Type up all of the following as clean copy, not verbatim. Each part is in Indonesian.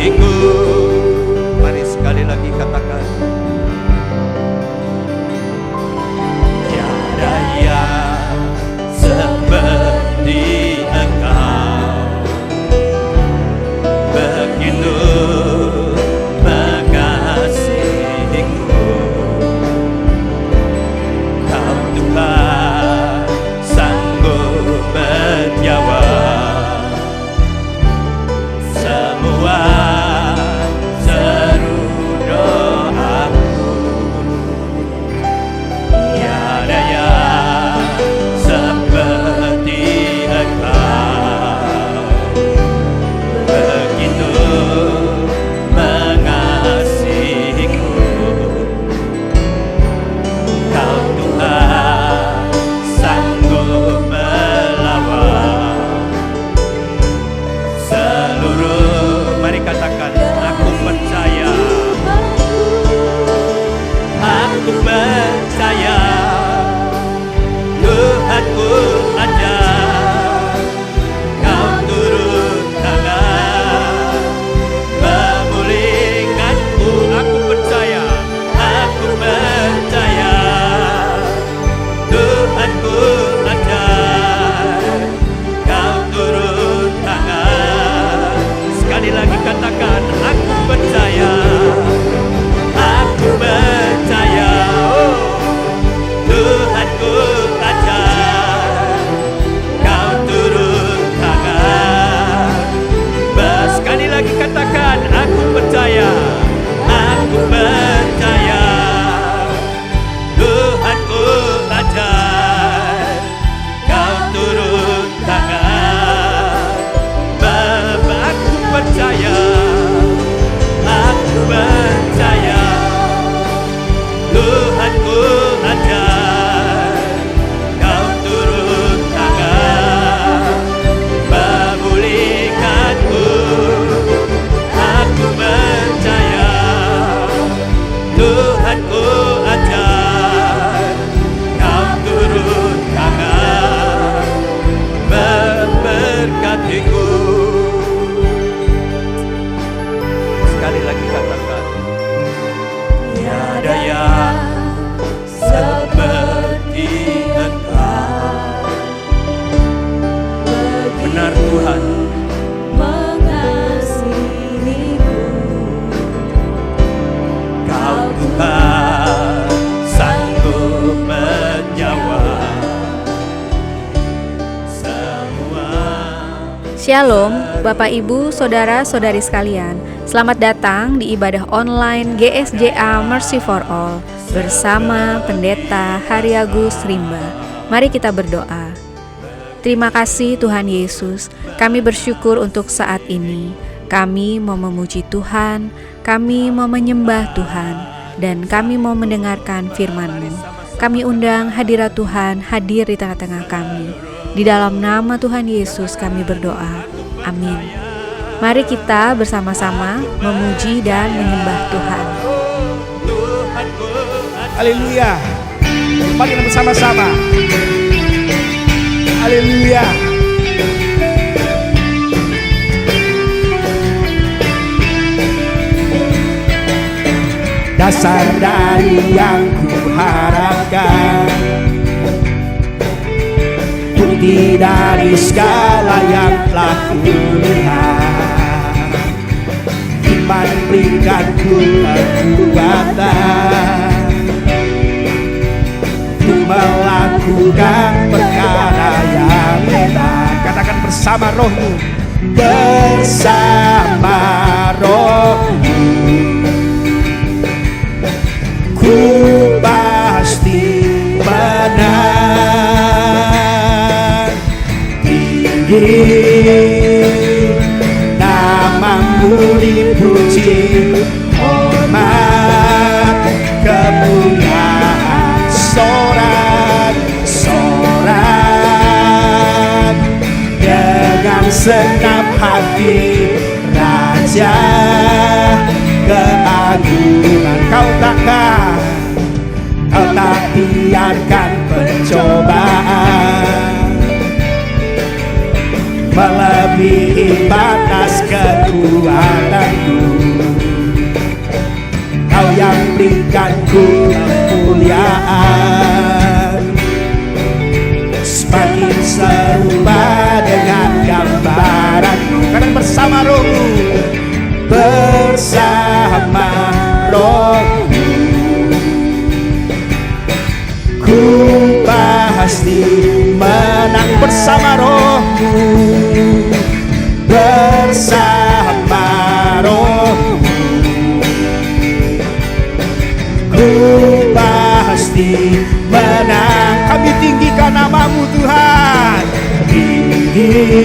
hatiku. Mari sekali lagi katakan, tiada yang seperti Engkau, begitu mengasihiku. Kau Tuhan sanggup menjawab semua seru doaku. Tiada yang seperti Engkau, begitu mengasihiku. Kau Tuhan sanggup melawan seluruh. Mari katakan, aku percaya, aku percaya Tuhanku ada. Kau turun tangan memulihkanku. Aku percaya, aku percaya Tuhanku ada. Kau turun tangan. Sekali lagi katakan, aku percaya, aku percaya, oh, Tuhanku ada. Kau turun tangan. Sekali lagi katakan, aku percaya, aku percaya Tuhanku ada. Kau turun tangan. Aku percaya, aku percaya Tuhanku ada. Kau turun tangan memulihkanku. Aku percaya Tuhanku ada. Kau turun tangan memberkatiku. Sekali lagi katakan, tiada yang seperti Engkau. Benar Tuhan, mengasihiku. Kau Tuhan sanggup menjawab semua. Shalom, Bapak Ibu, Saudara-saudari sekalian. Selamat datang di ibadah online GSJA Mercy for All bersama Pendeta Hariagus Rimba. Mari kita berdoa. Terima kasih Tuhan Yesus, kami bersyukur untuk saat ini. Kami mau memuji Tuhan, kami mau menyembah Tuhan, dan kami mau mendengarkan firman-Mu. Kami undang hadirat Tuhan hadir di tengah-tengah kami. Di dalam nama Tuhan Yesus kami berdoa. Amin. Mari kita bersama-sama memuji dan menyembah Tuhan. Haleluya. Mari kita bersama-sama. Haleluya. Dasar dari yang kuharapkan, bukti dari segala yang telah kulihat, iman berikanku kekuatan untuk melakukan perkara yang enak. Katakan bersama rohmu, bersama rohmu ku pasti menang. Tinggi namamu dipuji, hormat kemuliaan sorak-sorak dengan senap hati Raja keagungan. Kau tak biarkan pencobaan melebihi batas kekuatanku. berikanku kemuliaan, semakin serupa dengan gambaranmu. Karena bersama rohmu, bersama rohmu, ku pasti menang. Bersama rohmu, bersama rohmu, ku pasti menang. Kami tinggikan namamu Tuhan, tinggi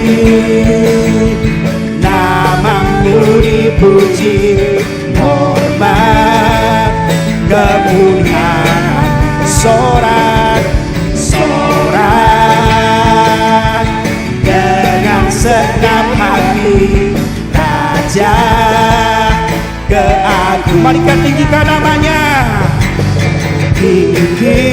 namamu dipuji, hormat kemuliaan, sorak-sorak dengan segenap hati, Raja keagungan. Mari kita tinggikan namanya, tinggi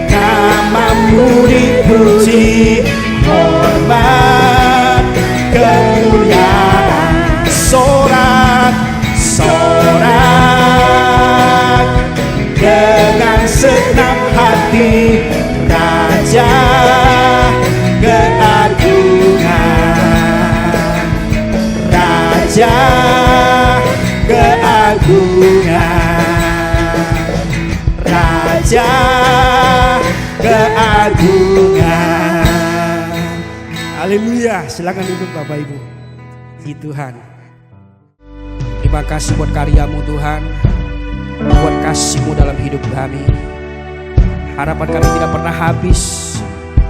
namamu dipuji, hormat kemuliaan, sorak-sorak dengan segenap hati, Raja keagungan, Raja keagungan, Raja keagungan. Haleluya. Silakan duduk Bapak Ibu. Di Tuhan, terima kasih buat karyamu Tuhan, buat kasih-Mu dalam hidup kami. Harapan kami tidak pernah habis,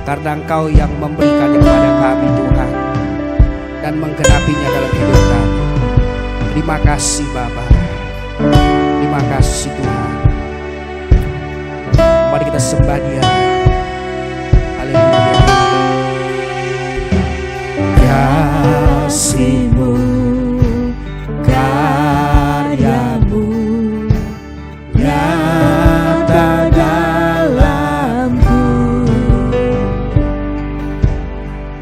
karena Engkau yang memberikannya kepada kami Tuhan, dan menggenapinya dalam hidup kami. Terima kasih Bapa, terima kasih Tuhan. Mari kita sembah Dia. Haleluya. Kasih-Mu, karya-Mu nyata dalamku,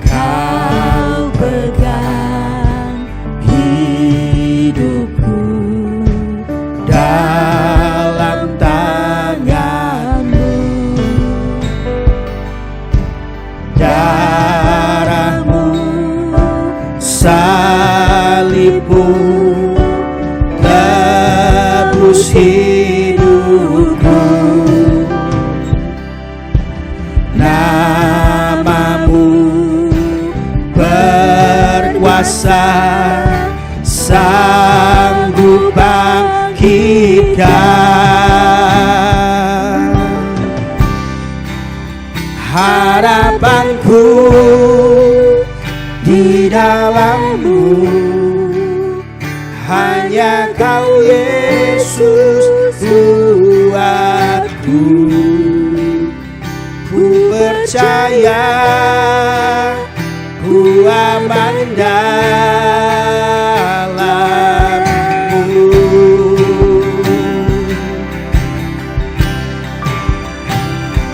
Kau pegang hidupku dalam tangan-Mu. Darah-Mu, salib-Mu tebus hidupku, namamu berkuasa, sanggup bangkitkan. Harapanku di dalam-Mu, hanya Kau Yesus Tuhanku. Ku percaya, ku aman dalam-Mu.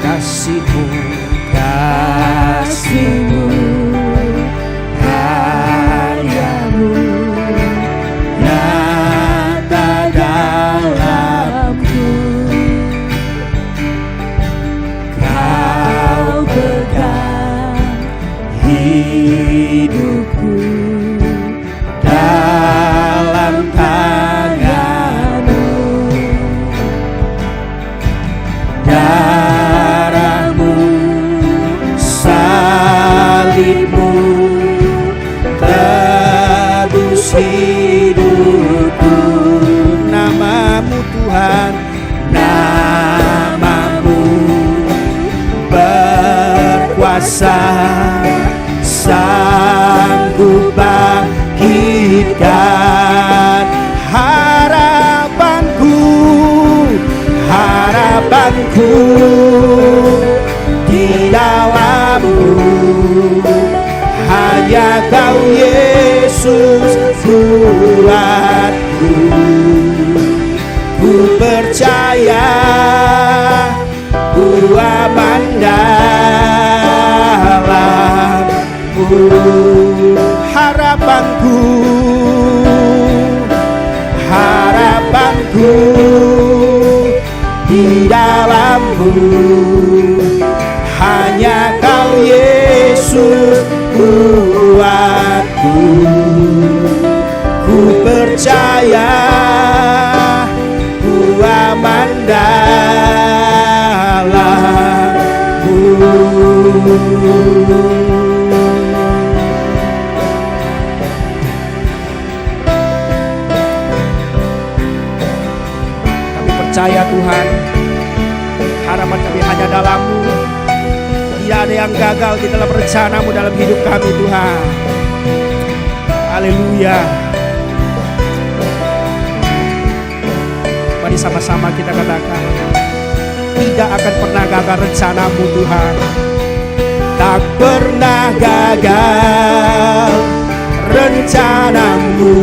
Kasih-Mu, kasih-Mu, karya-Mu nyata dalamku, Kau pegang hidupku dalam tangan-Mu. Darah-Mu, salib-Mu tebus hidupku. Namamu Tuhan, namamu berkuasa, sanggup bangkitkan. Harapanku di dalam-Mu, hanya Kau Yesus Tuhanku. Ku percaya, ku aman dalam-Mu. Harapanku kuatku di dalam-Mu. Hanya Kau Yesus kuatku. Ku percaya, ku aman dalam-Mu. Kami percaya Tuhan, harapan kami hanya dalam-Mu. Tidak ada yang gagal di dalam rencana-Mu dalam hidup kami Tuhan. Haleluya. Mari sama-sama kita katakan, tidak akan pernah gagal rencana-Mu Tuhan. Tak pernah gagal rencana-Mu.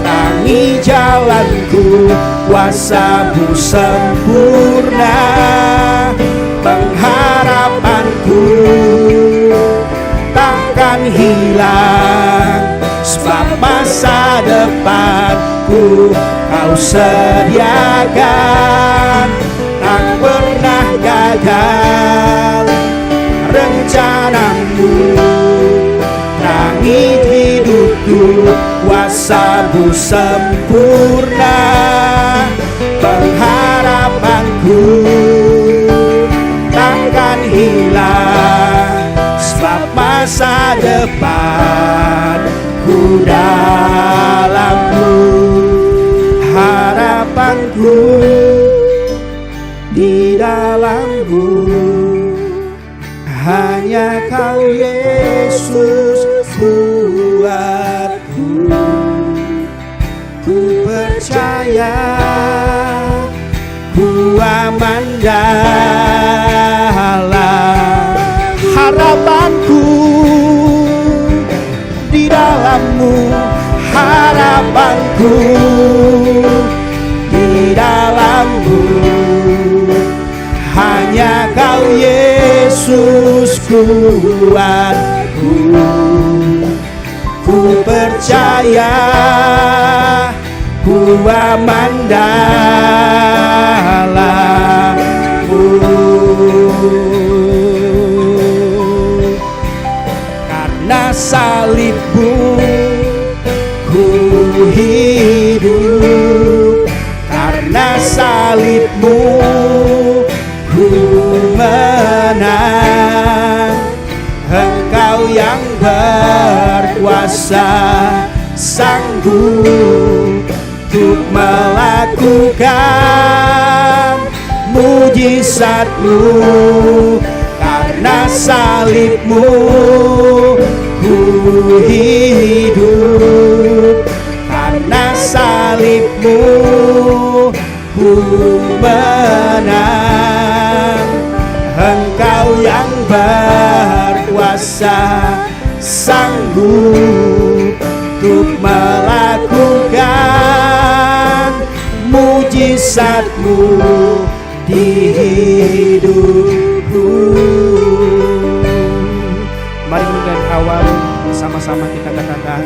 Terangi jalanku, kuasa-Mu sempurna. Pengharapanku takkan hilang, sebab masa depanku Kau sediakan. Tak pernah gagal rencana-Mu. Terangi hidupku, kuasa-Mu sempurna. Pengharapanku takkan hilang, sebab masa depanku dalam-Mu. Harapanku di dalam-Mu. Hanya Kau Yesus kuatku. Ku percaya, ku aman dalam. Harapanku di dalam-Mu. Harapanku di dalam-Mu. Hanya Kau Yesus kuatku. Ku percaya, ku aman dalam-Mu. Karena salib-Mu ku hidup. Karena salib-Mu ku menang. Engkau yang berkuasa, sanggup untuk melakukan mujizat-Mu. Karena salib-Mu ku hidup. Karena salib-Mu ku menang. Engkau yang berkuasa, sanggup untuk melakukan mujizat-Mu di hidupku. Mari dari awal sama-sama kita katakan,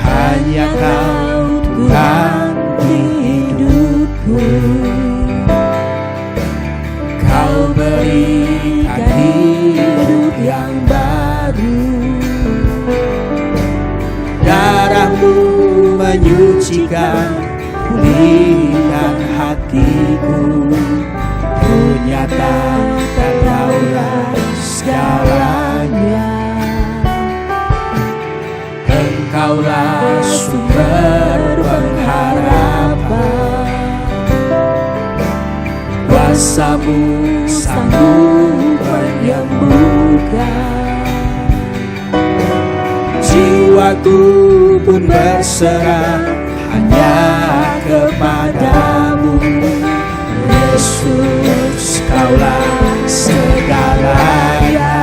hanya Kau Tuhan di hidupku. Kau berikan hidup yang baru. Darah-Mu menyucikan, pulihkan hatiku. Ku nyatakan Kaulah segalanya. Engkaulah sumber pengharapan. Kuasa-Mu sanggup menyembuhkan. Jiwaku pun berserah hanya kepada-Mu. Yesus, Kaulah segalanya.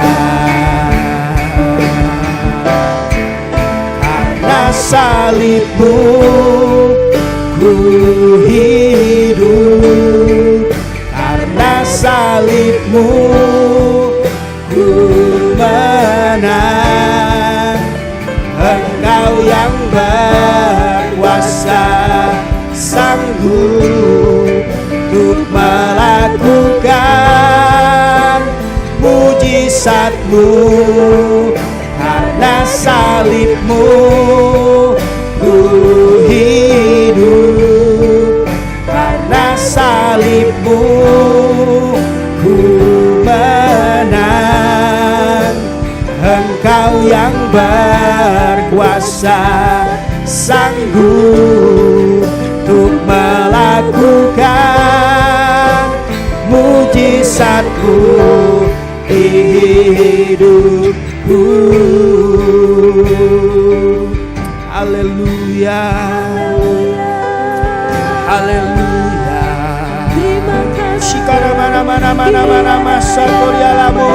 Karena salib-Mu ku hidup. Karena salib-Mu ku menang. Engkau yang berkuasa, untuk melakukan mujizat-Mu. Karena salib-Mu ku hidup, karena salib-Mu ku menang. Engkau yang berkuasa, sanggup untuk melakukan mujizat-Mu di hidupku. Haleluya, haleluya. Shikara mana masa koryalamo,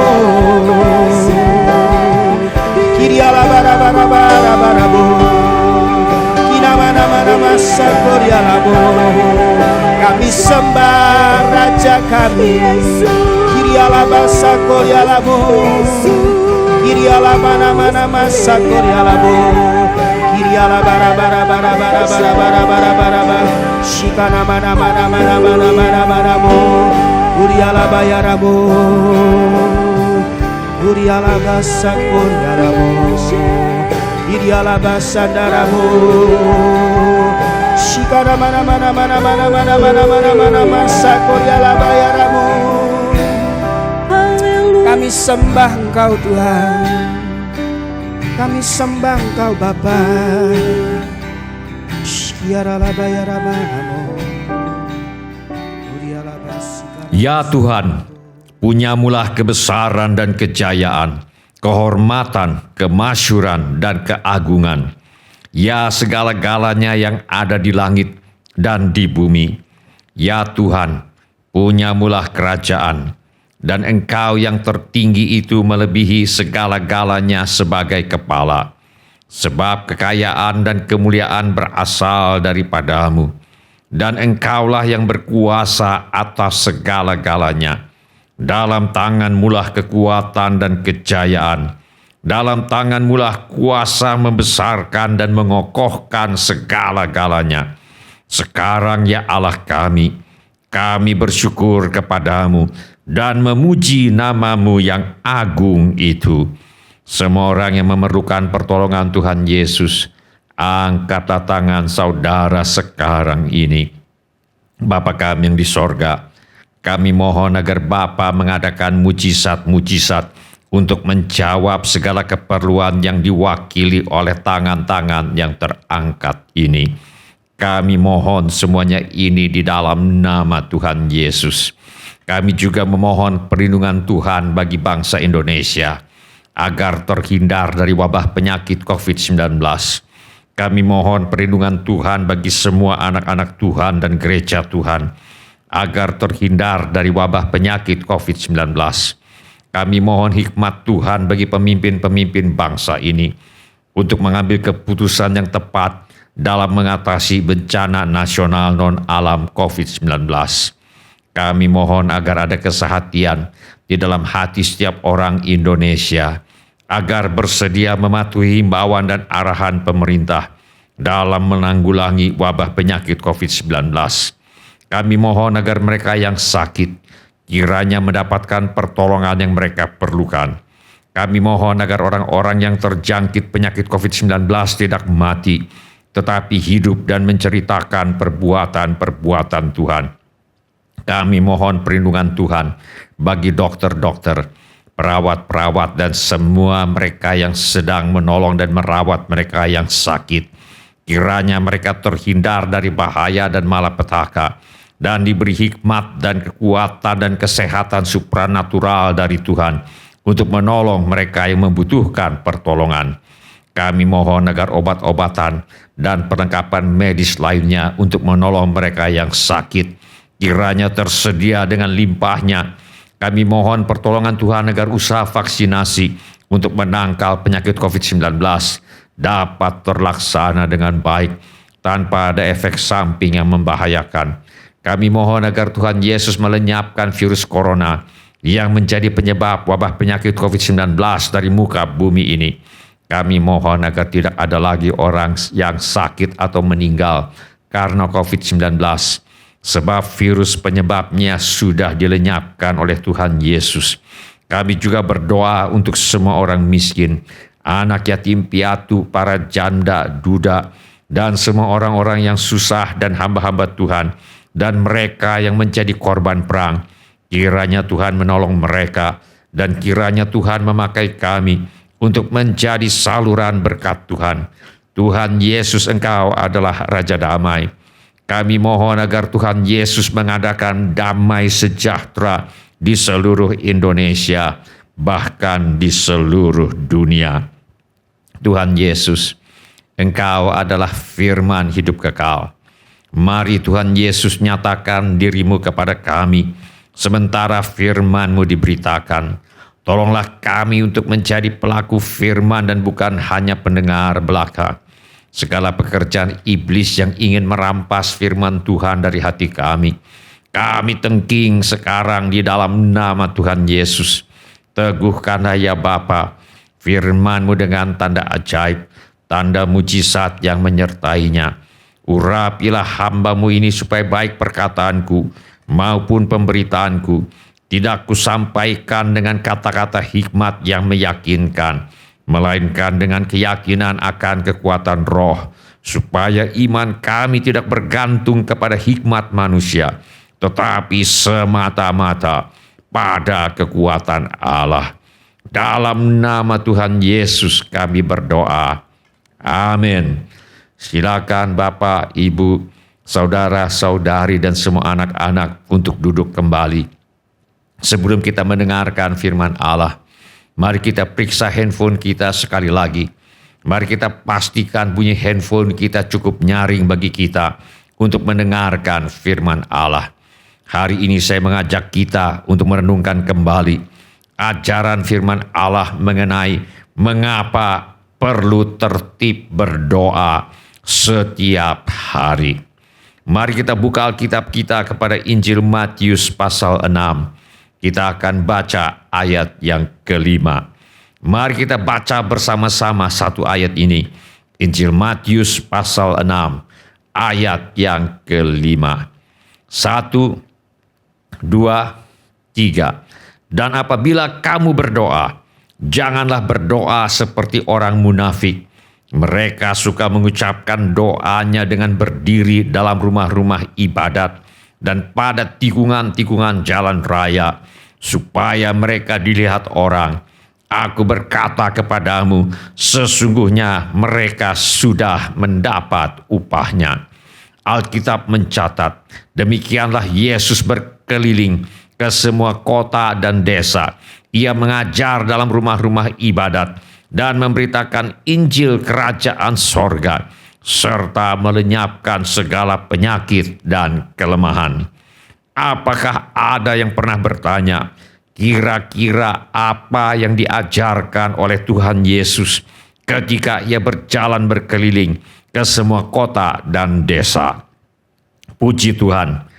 kiriala bara barabo, kina mana masa koryalamo. Kami sembah Raja kami, kiriala basa koryalamo, kiriala mana masa koryalamo. Kiriala bara shikana mana mo, Uriala bayaramo, Uriala basa koryalamo, Kiriala basa daramo, shikana mana masa koryala bayaramo. Kami sembah Engkau Tuhan, kami sembah Engkau Bapa. Ya Tuhan, punyamulah kebesaran dan kejayaan, kehormatan, kemasyuran, dan keagungan. Ya segala-galanya yang ada di langit dan di bumi. Ya Tuhan, punyamulah kerajaan, dan Engkau yang tertinggi itu melebihi segala-galanya sebagai kepala. Sebab kekayaan dan kemuliaan berasal daripada-Mu, dan Engkaulah yang berkuasa atas segala-galanya. Dalam tangan-Mulah kekuatan dan kejayaan. Dalam tangan-Mulah kuasa membesarkan dan mengokohkan segala-galanya. Sekarang ya Allah kami bersyukur kepada-Mu dan memuji nama-Mu yang agung itu. Semua orang yang memerlukan pertolongan Tuhan Yesus, angkatlah tangan saudara sekarang ini. Bapa kami yang di sorga, kami mohon agar Bapa mengadakan mujizat-mujizat untuk menjawab segala keperluan yang diwakili oleh tangan-tangan yang terangkat ini. Kami mohon semuanya ini di dalam nama Tuhan Yesus. Kami juga memohon perlindungan Tuhan bagi bangsa Indonesia, agar terhindar dari wabah penyakit COVID-19. Kami mohon perlindungan Tuhan bagi semua anak-anak Tuhan dan gereja Tuhan, agar terhindar dari wabah penyakit COVID-19. Kami mohon hikmat Tuhan bagi pemimpin-pemimpin bangsa ini, untuk mengambil keputusan yang tepat dalam mengatasi bencana nasional non-alam COVID-19. Kami mohon agar ada kesehatian di dalam hati setiap orang Indonesia, agar bersedia mematuhi himbauan dan arahan pemerintah dalam menanggulangi wabah penyakit COVID-19. Kami mohon agar mereka yang sakit kiranya mendapatkan pertolongan yang mereka perlukan. Kami mohon agar orang-orang yang terjangkit penyakit COVID-19 tidak mati, tetapi hidup dan menceritakan perbuatan-perbuatan Tuhan. Kami mohon perlindungan Tuhan bagi dokter-dokter, perawat-perawat, dan semua mereka yang sedang menolong dan merawat mereka yang sakit. Kiranya mereka terhindar dari bahaya dan malapetaka, dan diberi hikmat dan kekuatan dan kesehatan supranatural dari Tuhan untuk menolong mereka yang membutuhkan pertolongan. Kami mohon agar obat-obatan dan perlengkapan medis lainnya untuk menolong mereka yang sakit kiranya tersedia dengan limpahnya. Kami mohon pertolongan Tuhan agar usaha vaksinasi untuk menangkal penyakit COVID-19 dapat terlaksana dengan baik tanpa ada efek samping yang membahayakan. Kami mohon agar Tuhan Yesus melenyapkan virus corona yang menjadi penyebab wabah penyakit COVID-19 dari muka bumi ini. Kami mohon agar tidak ada lagi orang yang sakit atau meninggal karena COVID-19, sebab virus penyebabnya sudah dilenyapkan oleh Tuhan Yesus. Kami juga berdoa untuk semua orang miskin, anak yatim piatu, para janda, duda, dan semua orang-orang yang susah dan hamba-hamba Tuhan, dan mereka yang menjadi korban perang. Kiranya Tuhan menolong mereka, dan kiranya Tuhan memakai kami untuk menjadi saluran berkat Tuhan. Tuhan Yesus, Engkau adalah Raja Damai. Kami mohon agar Tuhan Yesus mengadakan damai sejahtera di seluruh Indonesia, bahkan di seluruh dunia. Tuhan Yesus, Engkau adalah firman hidup kekal. Mari Tuhan Yesus nyatakan diri-Mu kepada kami, sementara firman-Mu diberitakan. Tolonglah kami untuk menjadi pelaku firman dan bukan hanya pendengar belaka. Segala pekerjaan iblis yang ingin merampas firman Tuhan dari hati kami, kami tengking sekarang di dalam nama Tuhan Yesus. Teguhkanlah ya Bapa firman-Mu dengan tanda ajaib, tanda mujizat yang menyertainya. Urapilah hamba-Mu ini supaya baik perkataanku maupun pemberitaanku tidak kusampaikan dengan kata-kata hikmat yang meyakinkan, melainkan dengan keyakinan akan kekuatan roh, supaya iman kami tidak bergantung kepada hikmat manusia, tetapi semata-mata pada kekuatan Allah. Dalam nama Tuhan Yesus kami berdoa. Amin. Silakan Bapak, Ibu, saudara-saudari, dan semua anak-anak untuk duduk kembali. Sebelum kita mendengarkan firman Allah, mari kita periksa handphone kita sekali lagi. Mari kita pastikan bunyi handphone kita cukup nyaring bagi kita untuk mendengarkan firman Allah. Hari ini saya mengajak kita untuk merenungkan kembali ajaran firman Allah mengenai mengapa perlu tertib berdoa setiap hari. Mari kita buka Alkitab kita kepada Injil Matius pasal 6. Kita akan baca ayat yang kelima. Mari kita baca bersama-sama satu ayat ini. Injil Matius pasal 6 ayat yang kelima. 1, 2, 3. Dan apabila kamu berdoa, janganlah berdoa seperti orang munafik. Mereka suka mengucapkan doanya dengan berdiri dalam rumah-rumah ibadat dan pada tikungan-tikungan jalan raya, supaya mereka dilihat orang. Aku berkata kepadamu, sesungguhnya mereka sudah mendapat upahnya. Alkitab mencatat, demikianlah Yesus berkeliling ke semua kota dan desa. Ia mengajar dalam rumah-rumah ibadat dan memberitakan Injil kerajaan sorga, serta melenyapkan segala penyakit dan kelemahan. Apakah ada yang pernah bertanya, kira-kira apa yang diajarkan oleh Tuhan Yesus ketika Ia berjalan berkeliling ke semua kota dan desa? Puji Tuhan.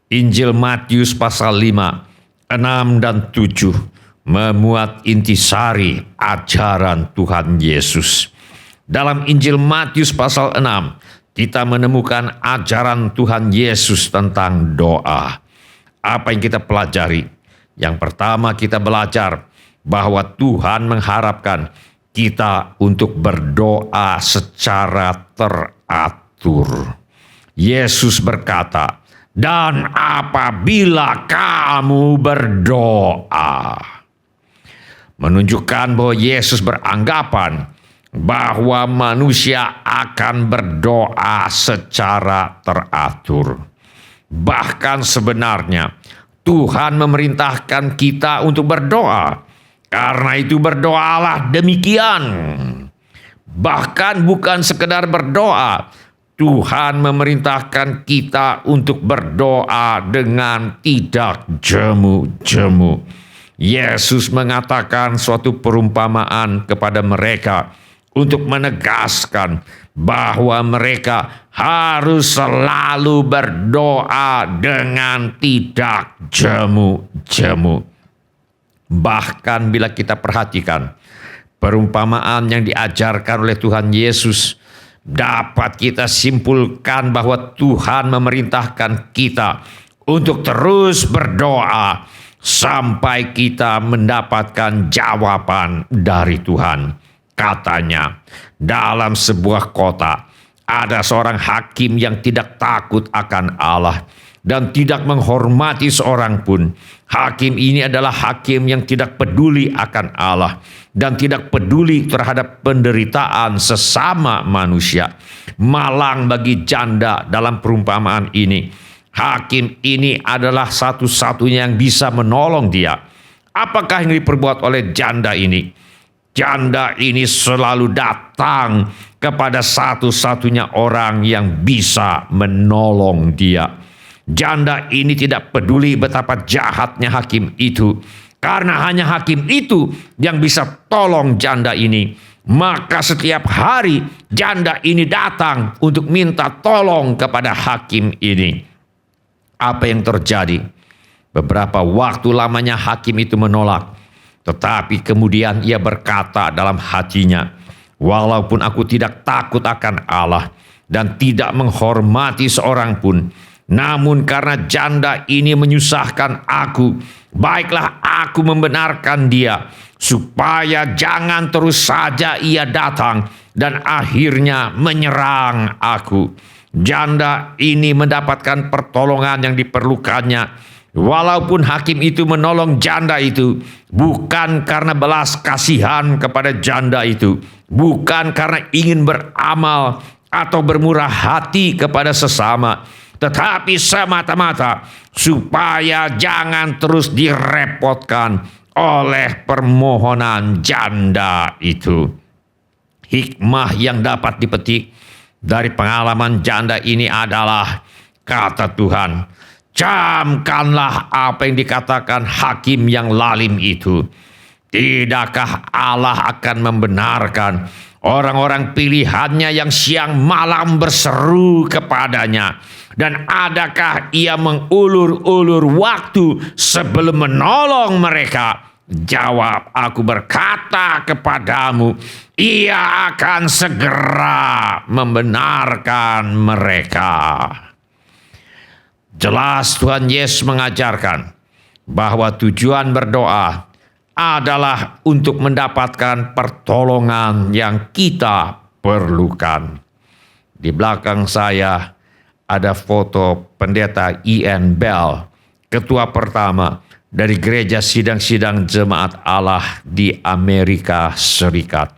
Injil Matius pasal 5, 6 dan 7 memuat intisari ajaran Tuhan Yesus. Dalam Injil Matius pasal 6, kita menemukan ajaran Tuhan Yesus tentang doa. Apa yang kita pelajari? Yang pertama, kita belajar bahwa Tuhan mengharapkan kita untuk berdoa secara teratur. Yesus berkata, dan apabila kamu berdoa. Menunjukkan bahwa Yesus beranggapan bahwa manusia akan berdoa secara teratur. Bahkan sebenarnya Tuhan memerintahkan kita untuk berdoa. Karena itu berdoalah demikian. Bahkan bukan sekedar berdoa, Tuhan memerintahkan kita untuk berdoa dengan tidak jemu-jemu. Yesus mengatakan suatu perumpamaan kepada mereka untuk menegaskan bahwa mereka harus selalu berdoa dengan tidak jemu-jemu. Bahkan bila kita perhatikan perumpamaan yang diajarkan oleh Tuhan Yesus, dapat kita simpulkan bahwa Tuhan memerintahkan kita untuk terus berdoa sampai kita mendapatkan jawaban dari Tuhan. Katanya, dalam sebuah kota ada seorang hakim yang tidak takut akan Allah dan tidak menghormati seorang pun. Hakim ini adalah hakim yang tidak peduli akan Allah dan tidak peduli terhadap penderitaan sesama manusia. Malang bagi janda dalam perumpamaan ini. Hakim ini adalah satu-satunya yang bisa menolong dia. Apakah yang diperbuat oleh janda ini? Janda ini selalu datang kepada satu-satunya orang yang bisa menolong dia. Janda ini tidak peduli betapa jahatnya hakim itu, karena hanya hakim itu yang bisa tolong janda ini. Maka setiap hari janda ini datang untuk minta tolong kepada hakim ini. Apa yang terjadi? Beberapa waktu lamanya hakim itu menolak, tetapi kemudian ia berkata dalam hatinya, walaupun aku tidak takut akan Allah dan tidak menghormati seorang pun, namun karena janda ini menyusahkan aku, baiklah aku membenarkan dia, supaya jangan terus saja ia datang dan akhirnya menyerang aku. Janda ini mendapatkan pertolongan yang diperlukannya, walaupun hakim itu menolong janda itu bukan karena belas kasihan kepada janda itu, bukan karena ingin beramal atau bermurah hati kepada sesama, tetapi semata-mata supaya jangan terus direpotkan oleh permohonan janda itu. Hikmah yang dapat dipetik dari pengalaman janda ini adalah, kata Tuhan, camkanlah apa yang dikatakan hakim yang lalim itu. Tidakkah Allah akan membenarkan orang-orang pilihannya yang siang malam berseru kepadanya? Dan adakah ia mengulur-ulur waktu sebelum menolong mereka? Jawab, aku berkata kepadamu, ia akan segera membenarkan mereka. Jelas Tuhan Yesus mengajarkan bahwa tujuan berdoa adalah untuk mendapatkan pertolongan yang kita perlukan. Di belakang saya ada foto pendeta Ian Bell, ketua pertama dari Gereja Sidang-Sidang Jemaat Allah di Amerika Serikat.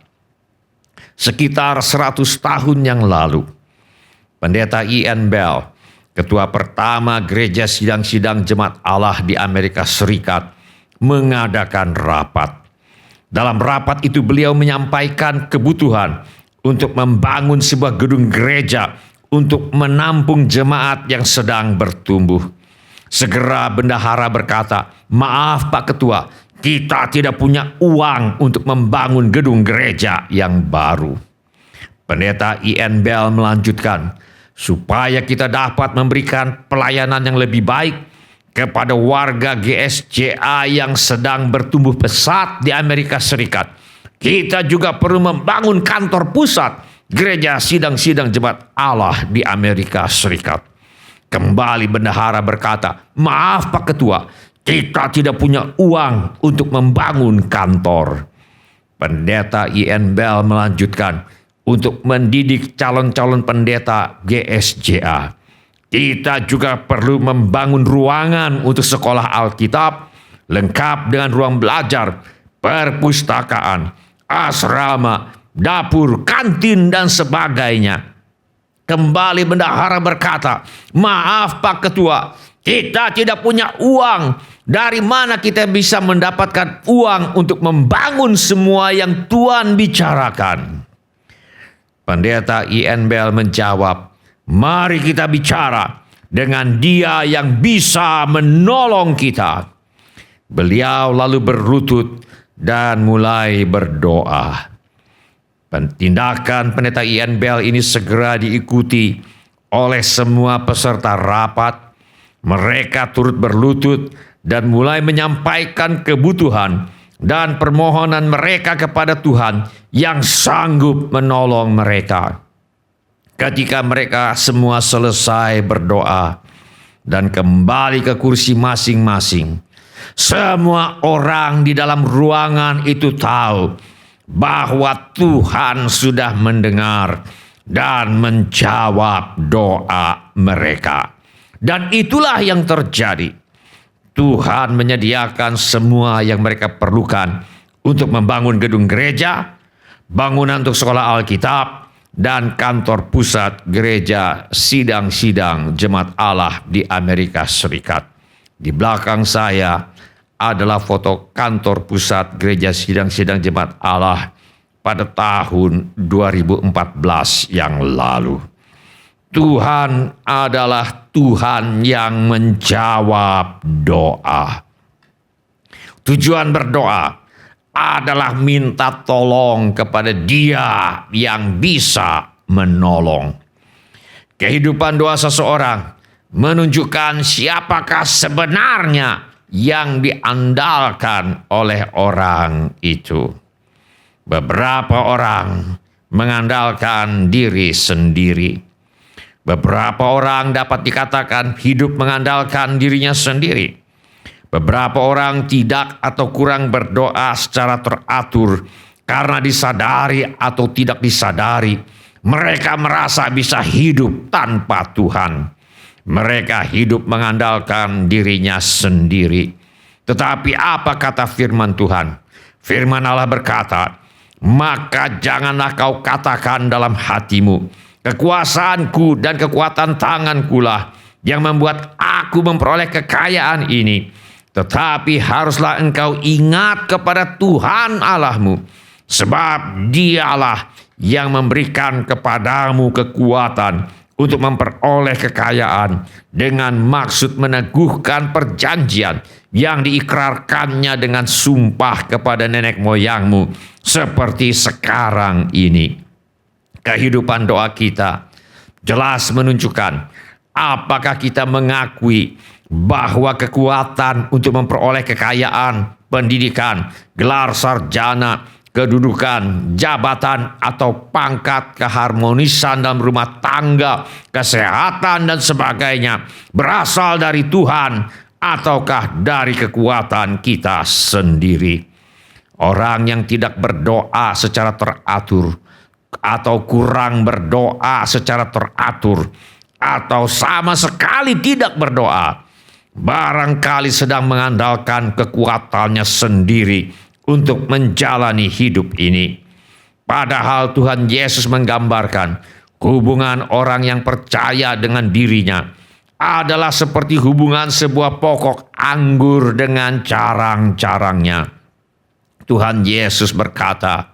Sekitar 100 tahun yang lalu, pendeta Ian Bell, ketua pertama Gereja Sidang-Sidang Jemaat Allah di Amerika Serikat, mengadakan rapat. Dalam rapat itu beliau menyampaikan kebutuhan untuk membangun sebuah gedung gereja untuk menampung jemaat yang sedang bertumbuh. Segera bendahara berkata, maaf Pak Ketua, kita tidak punya uang untuk membangun gedung gereja yang baru. Pendeta Ian Bell melanjutkan, supaya kita dapat memberikan pelayanan yang lebih baik kepada warga GSJA yang sedang bertumbuh pesat di Amerika Serikat, kita juga perlu membangun kantor pusat Gereja Sidang-Sidang Jemaat Allah di Amerika Serikat. Kembali bendahara berkata, maaf Pak Ketua, kita tidak punya uang untuk membangun kantor. Pendeta Ian Bell melanjutkan, untuk mendidik calon-calon pendeta GSJA, kita juga perlu membangun ruangan untuk sekolah Alkitab, lengkap dengan ruang belajar, perpustakaan, asrama, dapur, kantin, dan sebagainya. Kembali bendahara berkata, maaf Pak Ketua, kita tidak punya uang. Dari mana kita bisa mendapatkan uang untuk membangun semua yang Tuhan bicarakan? Pendeta Ian Bell menjawab, mari kita bicara dengan Dia yang bisa menolong kita. Beliau lalu berlutut dan mulai berdoa. Tindakan pendeta Ian Bell ini segera diikuti oleh semua peserta rapat. Mereka turut berlutut dan mulai menyampaikan kebutuhan dan permohonan mereka kepada Tuhan yang sanggup menolong mereka. ketika mereka semua selesai berdoa dan kembali ke kursi masing-masing, semua orang di dalam ruangan itu tahu bahwa Tuhan sudah mendengar dan menjawab doa mereka. Dan itulah yang terjadi. Tuhan menyediakan semua yang mereka perlukan untuk membangun gedung gereja, bangunan untuk sekolah Alkitab, dan kantor pusat gereja sidang-sidang Jemaat Allah di Amerika Serikat. Di belakang saya adalah foto kantor pusat gereja sidang-sidang Jemaat Allah pada tahun 2014 yang lalu. Tuhan adalah Tuhan yang menjawab doa. Tujuan berdoa adalah minta tolong kepada Dia yang bisa menolong. Kehidupan doa seseorang menunjukkan siapakah sebenarnya yang diandalkan oleh orang itu. Beberapa orang mengandalkan diri sendiri. Beberapa orang dapat dikatakan hidup mengandalkan dirinya sendiri. Beberapa orang tidak atau kurang berdoa secara teratur karena disadari atau tidak disadari mereka merasa bisa hidup tanpa Tuhan. Mereka hidup mengandalkan dirinya sendiri. Tetapi apa kata firman Tuhan? Firman Allah berkata, "Maka janganlah kau katakan dalam hatimu, kekuasaanku dan kekuatan tangankulah yang membuat aku memperoleh kekayaan ini. Tetapi haruslah engkau ingat kepada Tuhan Allahmu, sebab Dialah yang memberikan kepadamu kekuatan untuk memperoleh kekayaan dengan maksud meneguhkan perjanjian yang diikrarkannya dengan sumpah kepada nenek moyangmu seperti sekarang ini." Kehidupan doa kita jelas menunjukkan apakah kita mengakui bahwa kekuatan untuk memperoleh kekayaan, pendidikan, gelar sarjana, kedudukan, jabatan, atau pangkat, keharmonisan dalam rumah tangga, kesehatan, dan sebagainya berasal dari Tuhan ataukah dari kekuatan kita sendiri. Orang yang tidak berdoa secara teratur atau kurang berdoa secara teratur atau sama sekali tidak berdoa, barangkali sedang mengandalkan kekuatannya sendiri untuk menjalani hidup ini. Padahal Tuhan Yesus menggambarkan hubungan orang yang percaya dengan dirinya adalah seperti hubungan sebuah pokok anggur dengan carang-carangnya. Tuhan Yesus berkata,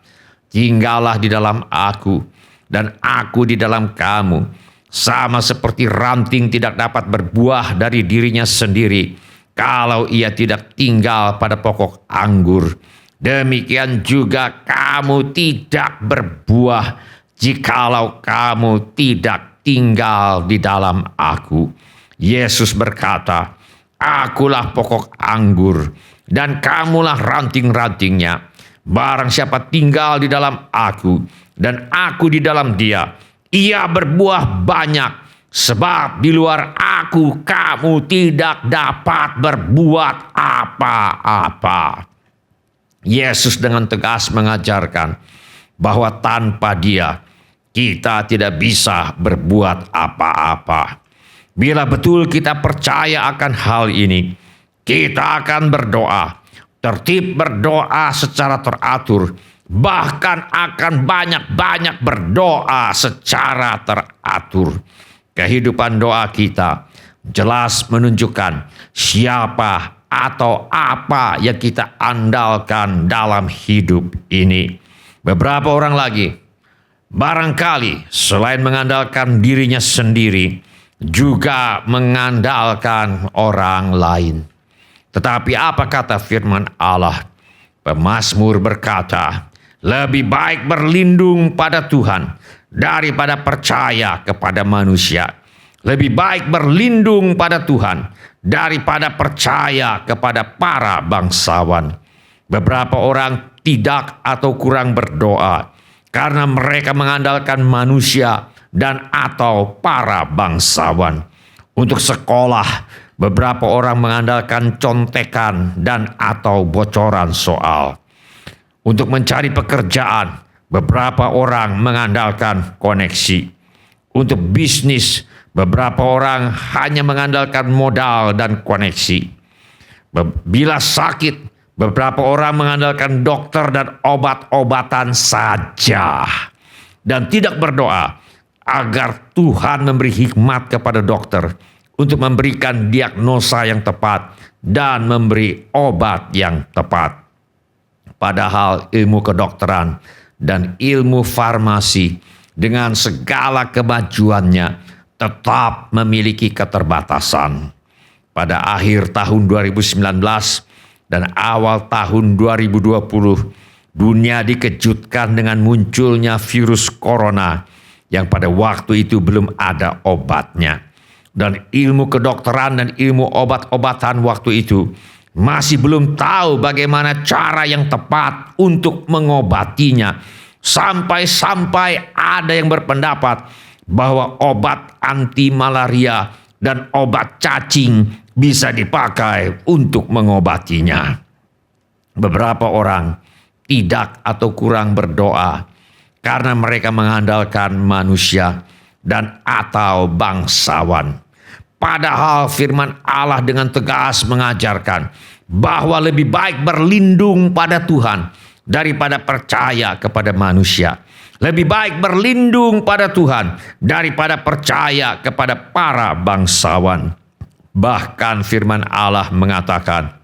"Tinggallah di dalam aku dan aku di dalam kamu. Sama seperti ranting tidak dapat berbuah dari dirinya sendiri kalau ia tidak tinggal pada pokok anggur. Demikian juga kamu tidak berbuah jikalau kamu tidak tinggal di dalam aku." Yesus berkata, "Akulah pokok anggur dan kamulah ranting-rantingnya. Barang siapa tinggal di dalam aku dan aku di dalam dia, ia berbuah banyak, sebab di luar aku kamu tidak dapat berbuat apa-apa." Yesus dengan tegas mengajarkan bahwa tanpa Dia kita tidak bisa berbuat apa-apa. Bila betul kita percaya akan hal ini, kita akan berdoa, tertib berdoa secara teratur, bahkan akan banyak-banyak berdoa secara teratur. Kehidupan doa kita jelas menunjukkan siapa atau apa yang kita andalkan dalam hidup ini. Beberapa orang lagi barangkali selain mengandalkan dirinya sendiri, juga mengandalkan orang lain. Tetapi apa kata firman Allah? Pemazmur berkata, "Lebih baik berlindung pada Tuhan daripada percaya kepada manusia. Lebih baik berlindung pada Tuhan daripada percaya kepada para bangsawan." Beberapa orang tidak atau kurang berdoa karena mereka mengandalkan manusia dan atau para bangsawan. Untuk sekolah, beberapa orang mengandalkan contekan dan atau bocoran soal. Untuk mencari pekerjaan, beberapa orang mengandalkan koneksi. Untuk bisnis, beberapa orang hanya mengandalkan modal dan koneksi. Bila sakit, beberapa orang mengandalkan dokter dan obat-obatan saja. Dan tidak berdoa agar Tuhan memberi hikmat kepada dokter untuk memberikan diagnosa yang tepat dan memberi obat yang tepat. Padahal ilmu kedokteran dan ilmu farmasi dengan segala kemajuannya tetap memiliki keterbatasan. Pada akhir tahun 2019 dan awal tahun 2020, dunia dikejutkan dengan munculnya virus corona yang pada waktu itu belum ada obatnya. Dan ilmu kedokteran dan ilmu obat-obatan waktu itu masih belum tahu bagaimana cara yang tepat untuk mengobatinya. Sampai-sampai ada yang berpendapat bahwa obat anti malaria dan obat cacing bisa dipakai untuk mengobatinya. Beberapa orang tidak atau kurang berdoa karena mereka mengandalkan manusia dan atau bangsawan. Padahal firman Allah dengan tegas mengajarkan bahwa lebih baik berlindung pada Tuhan daripada percaya kepada manusia. Lebih baik berlindung pada Tuhan daripada percaya kepada para bangsawan. Bahkan firman Allah mengatakan,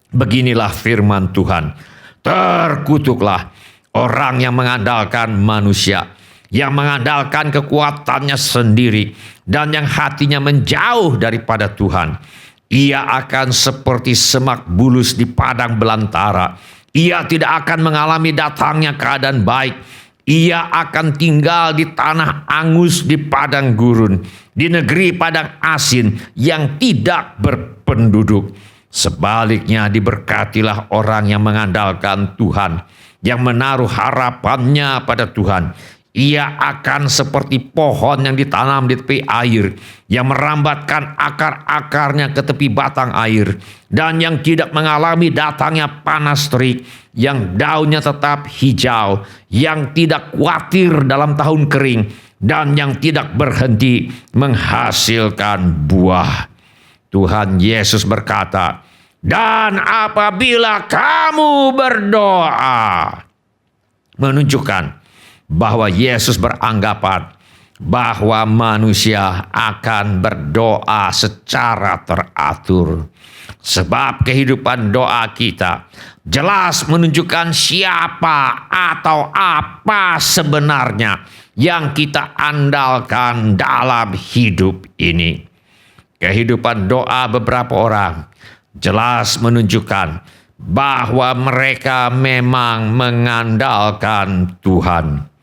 beginilah firman Tuhan, terkutuklah orang yang mengandalkan manusia, yang mengandalkan kekuatannya sendiri, dan yang hatinya menjauh daripada Tuhan. Ia akan seperti semak bulus di padang belantara. Ia tidak akan mengalami datangnya keadaan baik. Ia akan tinggal di tanah angus di padang gurun, di negeri padang asin yang tidak berpenduduk. Sebaliknya diberkatilah orang yang mengandalkan Tuhan, yang menaruh harapannya pada Tuhan. Ia akan seperti pohon yang ditanam di tepi air, yang merambatkan akar-akarnya ke tepi batang air, dan yang tidak mengalami datangnya panas terik, yang daunnya tetap hijau, yang tidak khawatir dalam tahun kering, dan yang tidak berhenti menghasilkan buah. Tuhan Yesus berkata, dan apabila kamu berdoa, menunjukkan bahwa Yesus beranggapan bahwa manusia akan berdoa secara teratur. Sebab kehidupan doa kita jelas menunjukkan siapa atau apa sebenarnya yang kita andalkan dalam hidup ini. Kehidupan doa beberapa orang jelas menunjukkan bahwa mereka memang mengandalkan Tuhan.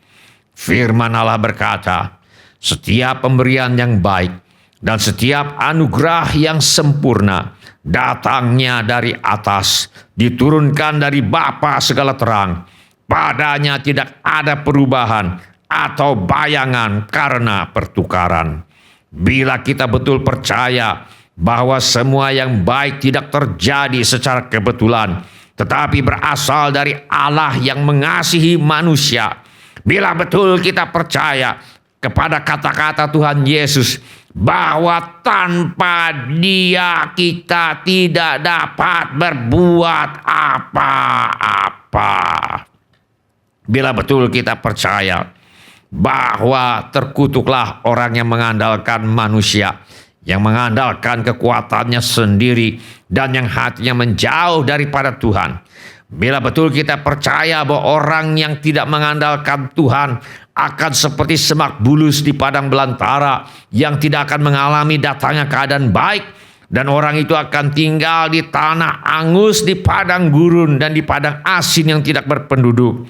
Firman Allah berkata, setiap pemberian yang baik dan setiap anugerah yang sempurna datangnya dari atas, diturunkan dari Bapa segala terang. Padanya tidak ada perubahan atau bayangan karena pertukaran. Bila kita betul percaya bahwa semua yang baik tidak terjadi secara kebetulan, tetapi berasal dari Allah yang mengasihi manusia. Bila betul kita percaya kepada kata-kata Tuhan Yesus bahwa tanpa Dia kita tidak dapat berbuat apa-apa. Bila betul kita percaya bahwa terkutuklah orang yang mengandalkan manusia, yang mengandalkan kekuatannya sendiri, dan yang hatinya menjauh daripada Tuhan. Bila betul kita percaya bahwa orang yang tidak mengandalkan Tuhan akan seperti semak bulus di padang belantara yang tidak akan mengalami datangnya keadaan baik, dan orang itu akan tinggal di tanah angus, di padang gurun, dan di padang asin yang tidak berpenduduk.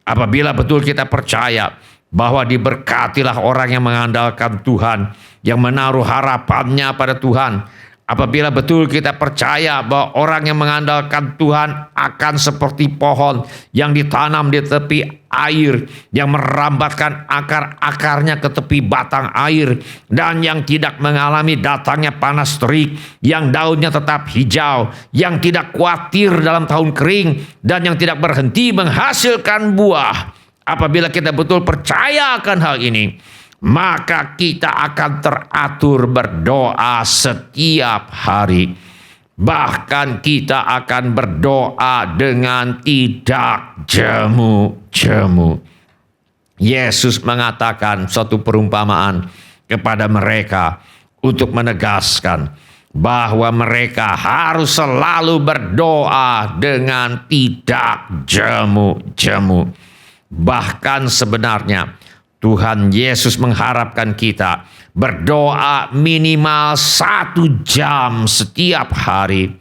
Apabila betul kita percaya bahwa diberkatilah orang yang mengandalkan Tuhan, yang menaruh harapannya pada Tuhan. Apabila betul kita percaya bahwa orang yang mengandalkan Tuhan akan seperti pohon yang ditanam di tepi air, yang merambatkan akar-akarnya ke tepi batang air, dan yang tidak mengalami datangnya panas terik, yang daunnya tetap hijau, yang tidak khawatir dalam tahun kering, dan yang tidak berhenti menghasilkan buah. Apabila kita betul percaya akan hal ini, maka kita akan teratur berdoa setiap hari. Bahkan kita akan berdoa dengan tidak jemu-jemu. Yesus mengatakan suatu perumpamaan kepada mereka untuk menegaskan bahwa mereka harus selalu berdoa dengan tidak jemu-jemu. Bahkan sebenarnya Tuhan Yesus mengharapkan kita berdoa minimal 1 jam setiap hari.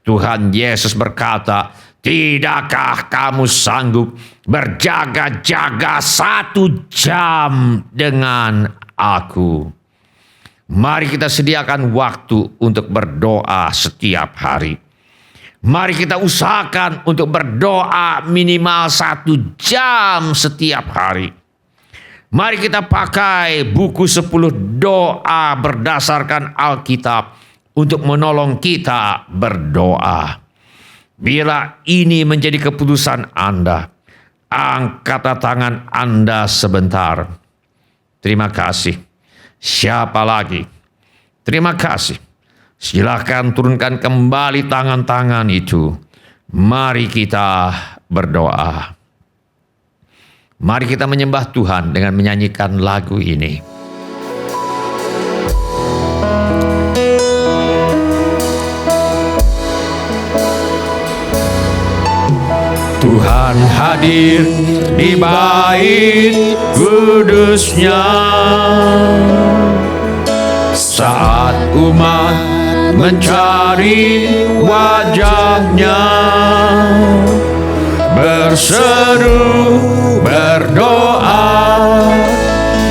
Tuhan Yesus berkata, "Tidakkah kamu sanggup berjaga-jaga 1 jam dengan aku?" Mari kita sediakan waktu untuk berdoa setiap hari. Mari kita usahakan untuk berdoa minimal 1 jam setiap hari. Mari kita pakai buku 10 doa berdasarkan Alkitab untuk menolong kita berdoa. Bila ini menjadi keputusan Anda, angkat tangan Anda sebentar. Terima kasih. Siapa lagi? Terima kasih. Silakan turunkan kembali tangan-tangan itu. Mari kita berdoa. Mari kita menyembah Tuhan dengan menyanyikan lagu ini. Tuhan hadir di bait kudus-Nya saat umat mencari wajah-Nya, berseru, berdoa,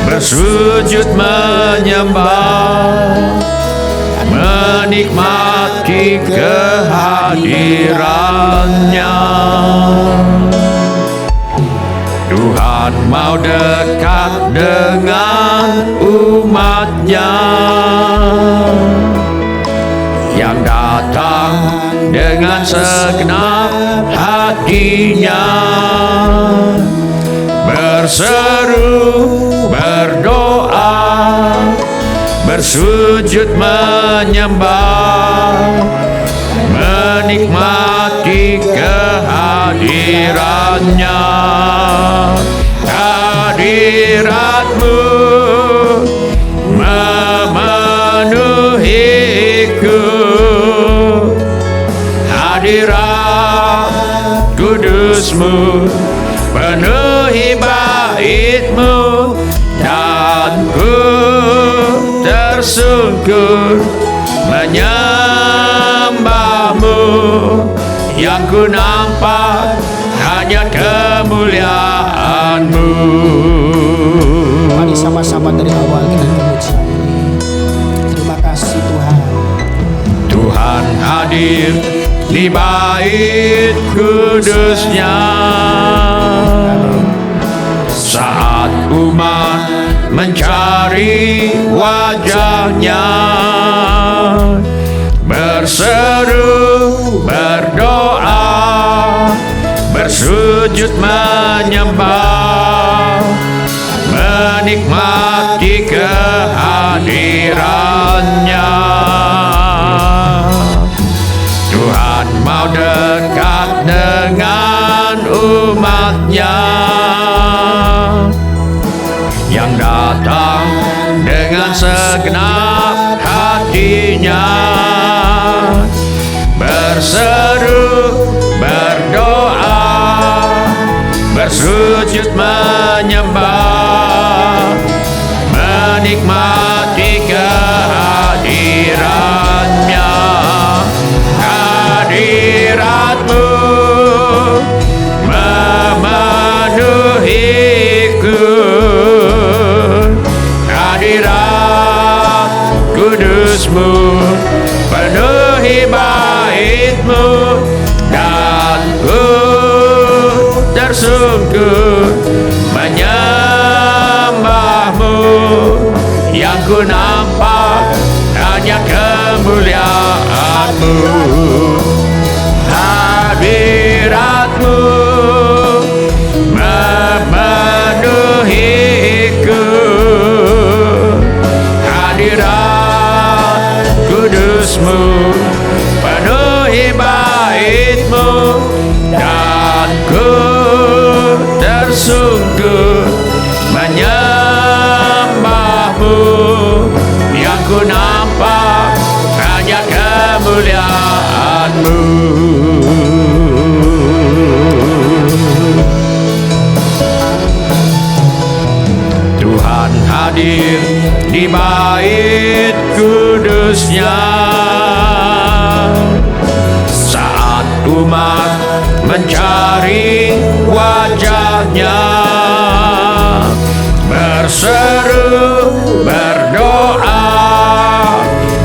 bersujud menyembah, menikmati kehadiran-Nya. Tuhan mau dekat dengan umat-Nya yang datang dengan segenap hatinya, berseru, berdoa, bersujud menyembah, menikmati kehadiran-Nya. Hadirat-Mu memenuhiku, hadirat kudus-Mu penuhi bait-Mu, dan ku tersungkur menyembah-Mu. Yang ku nampak hanya kemuliaan-Mu. Mari sama-sama dari awal kita memuji. Terima kasih Tuhan. Tuhan hadir di bait kudus-Nya saat umat mencari wajah-Nya, berseru, berdoa, bersujud menyembah, menikmati kehadiran-Nya. Tuhan mau dekat dengan umat-Nya yang datang dengan segenap hatinya, berseru, berdoa, bersujud menyembah, menikmati kehadiran-Nya. Hadirat-Mu memenuhiku, hadirat kudus-Mu penuhi bait-Mu, dan ku tersungkur yang ku nampak hanya kemuliaan-Mu. Hadirat-Mu memenuhiku, hadirat kudus-Mu penuhi bait-Mu, dan ku tersungkur menyembah-Mu. Yang ku nampak hanya kemuliaan-Mu. Tuhan hadir di bait kudus-Nya saat umat mencari wajah-Nya, berseru, berdoa,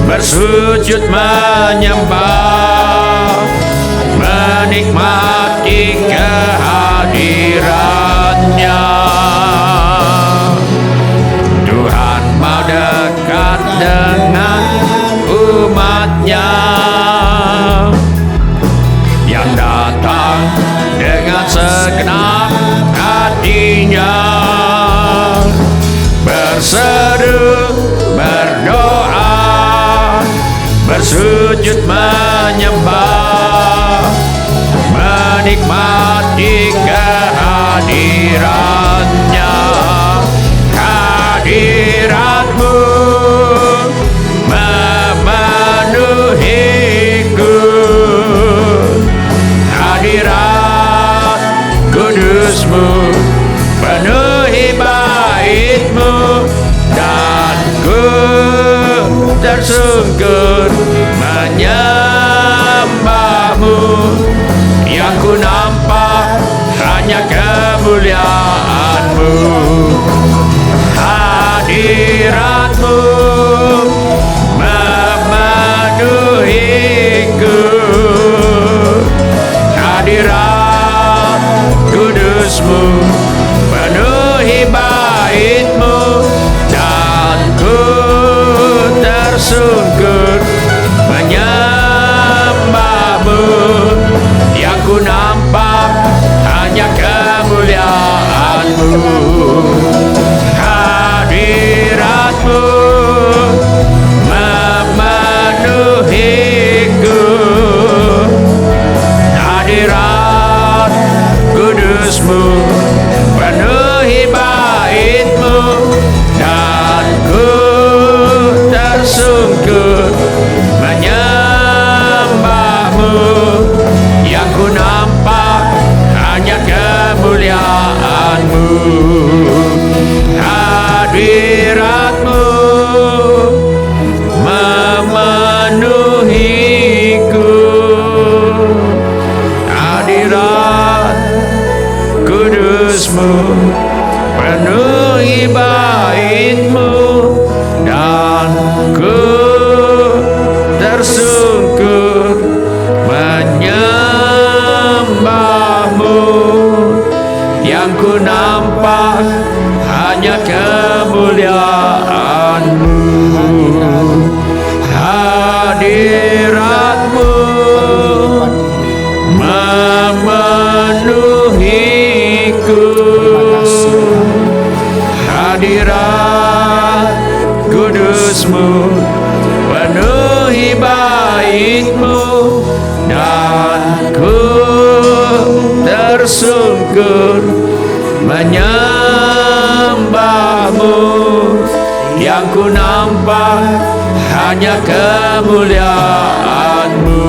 bersujud menyembah, menikmati kehadiran-Nya. Tuhan mau dekat dengan umat-Nya yang datang dengan segenap hatinya, berseru, berdoa, bersujud menyembah, menikmati kehadiran-Nya. Hadirat-Mu memenuhiku, hadirat kudus-Mu penuhi bait-Mu, dan ku tersungkur menyembah-Mu. Yang ku nampak hanya kemuliaan-Mu. Hadirat-Mu memenuhiku, hadirat kudus-Mu penuhi bait-Mu, dan ku tersungkur menyembah-Mu. Yang ku nampak hanya kemuliaan-Mu. Hadirat-Mu memenuhiku, hadirat kudus-Mu penuhi bait-Mu, dan ku tersungkur menyembah-Mu. Yang ku nampak hanya kemuliaan-Mu. Hadirat-Mu memenuhiku, hadirat kudus-Mu penuhi bait-Mu, dan ku tersungkur menyembah-Mu. Yang ku nampak hanya kemuliaan-Mu. Hadirat-Mu memenuhiku, hadirat kudus-Mu penuhi bait-Mu, dan ku tersungkur menyembah-Mu. Yang ku nampak hanya kemuliaan-Mu.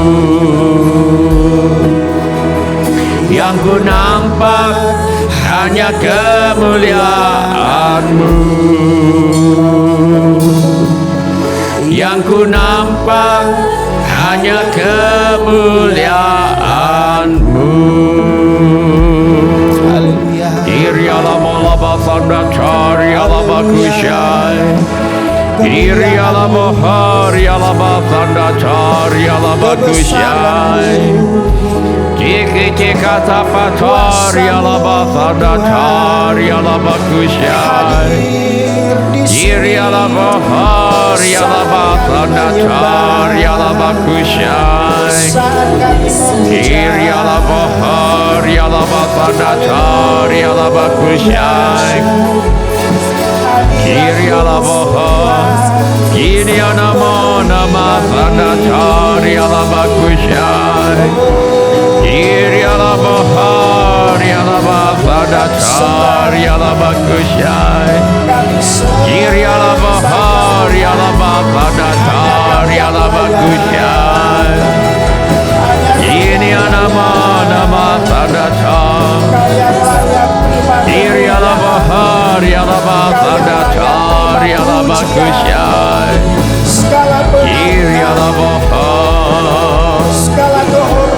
Yang ku nampak hanya kemuliaan-Mu. Yang ku nampak hanya kemuliaan-Mu. Bahar Yalaba Tanda Tar Yalaba Kushai Kiryala Bahar Yalaba Tanda Tar Yalaba Kushai Kiryala Bahar Kiryana Nama Tanda Tar Yalaba Kushai Kiryala Bahar Yalaba Tanda Tar Yalaba Kushai Kiryala Bahar Yalaba Tanda Tar Yalaba Kushai Kiryana Nama Tanda Tar Kiryala Bahar Yalaba Tanda Tar Yalaba Kushai Kiryala Bahar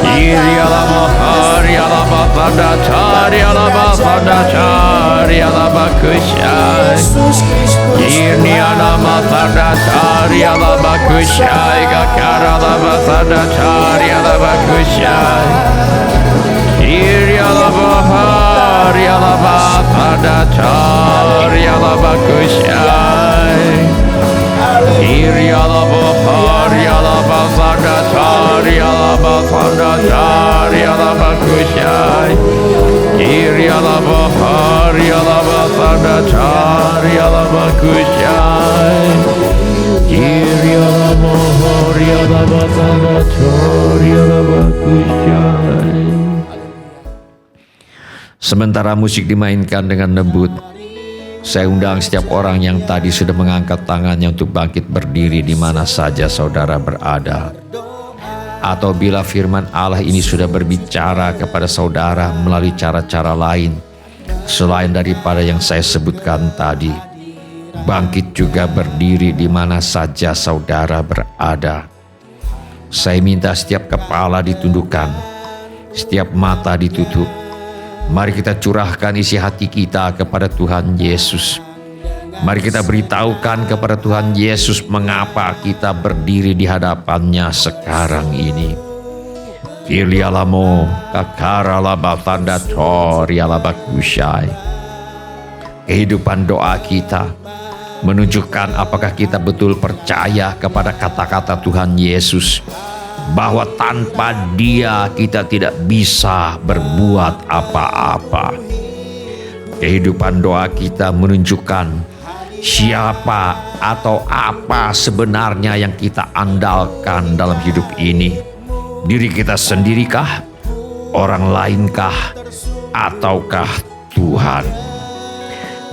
Kiryala Bahar Yalaba Tanda Tar Yalaba Tanda Tar Yalaba Kushai Kiryana Tanda Tar Yalaba Kushai Gakara Laba Tanda Tar Yalaba Kushai Kiryala Bahar Yalaba Tanda Tar Yalaba Kushai Kiryala Bahar Yalaba Tanda Tar Yalaba Tanda Tar Yalaba Kushai Kiryala Bahar Yalaba Tanda Tar Yalaba Kushai Kiryala Bahar Yalaba Tanda Tar Yalaba Kushai. Sementara musik dimainkan dengan lembut, saya undang setiap orang yang tadi sudah mengangkat tangannya untuk bangkit berdiri di mana saja saudara berada. Atau bila firman Allah ini sudah berbicara kepada saudara melalui cara-cara lain selain daripada yang saya sebutkan tadi, bangkit juga berdiri di mana saja saudara berada. Saya minta setiap kepala ditundukkan, setiap mata ditutup. Mari kita curahkan isi hati kita kepada Tuhan Yesus. Mari kita beritahukan kepada Tuhan Yesus mengapa kita berdiri di hadapannya sekarang ini. Kiryalamo kakara laba tanda tor yalaba kushai. Kehidupan doa kita menunjukkan apakah kita betul percaya kepada kata-kata Tuhan Yesus, bahwa tanpa Dia kita tidak bisa berbuat apa-apa. Kehidupan doa kita menunjukkan siapa atau apa sebenarnya yang kita andalkan dalam hidup ini. Diri kita sendirikah, orang lainkah, ataukah Tuhan?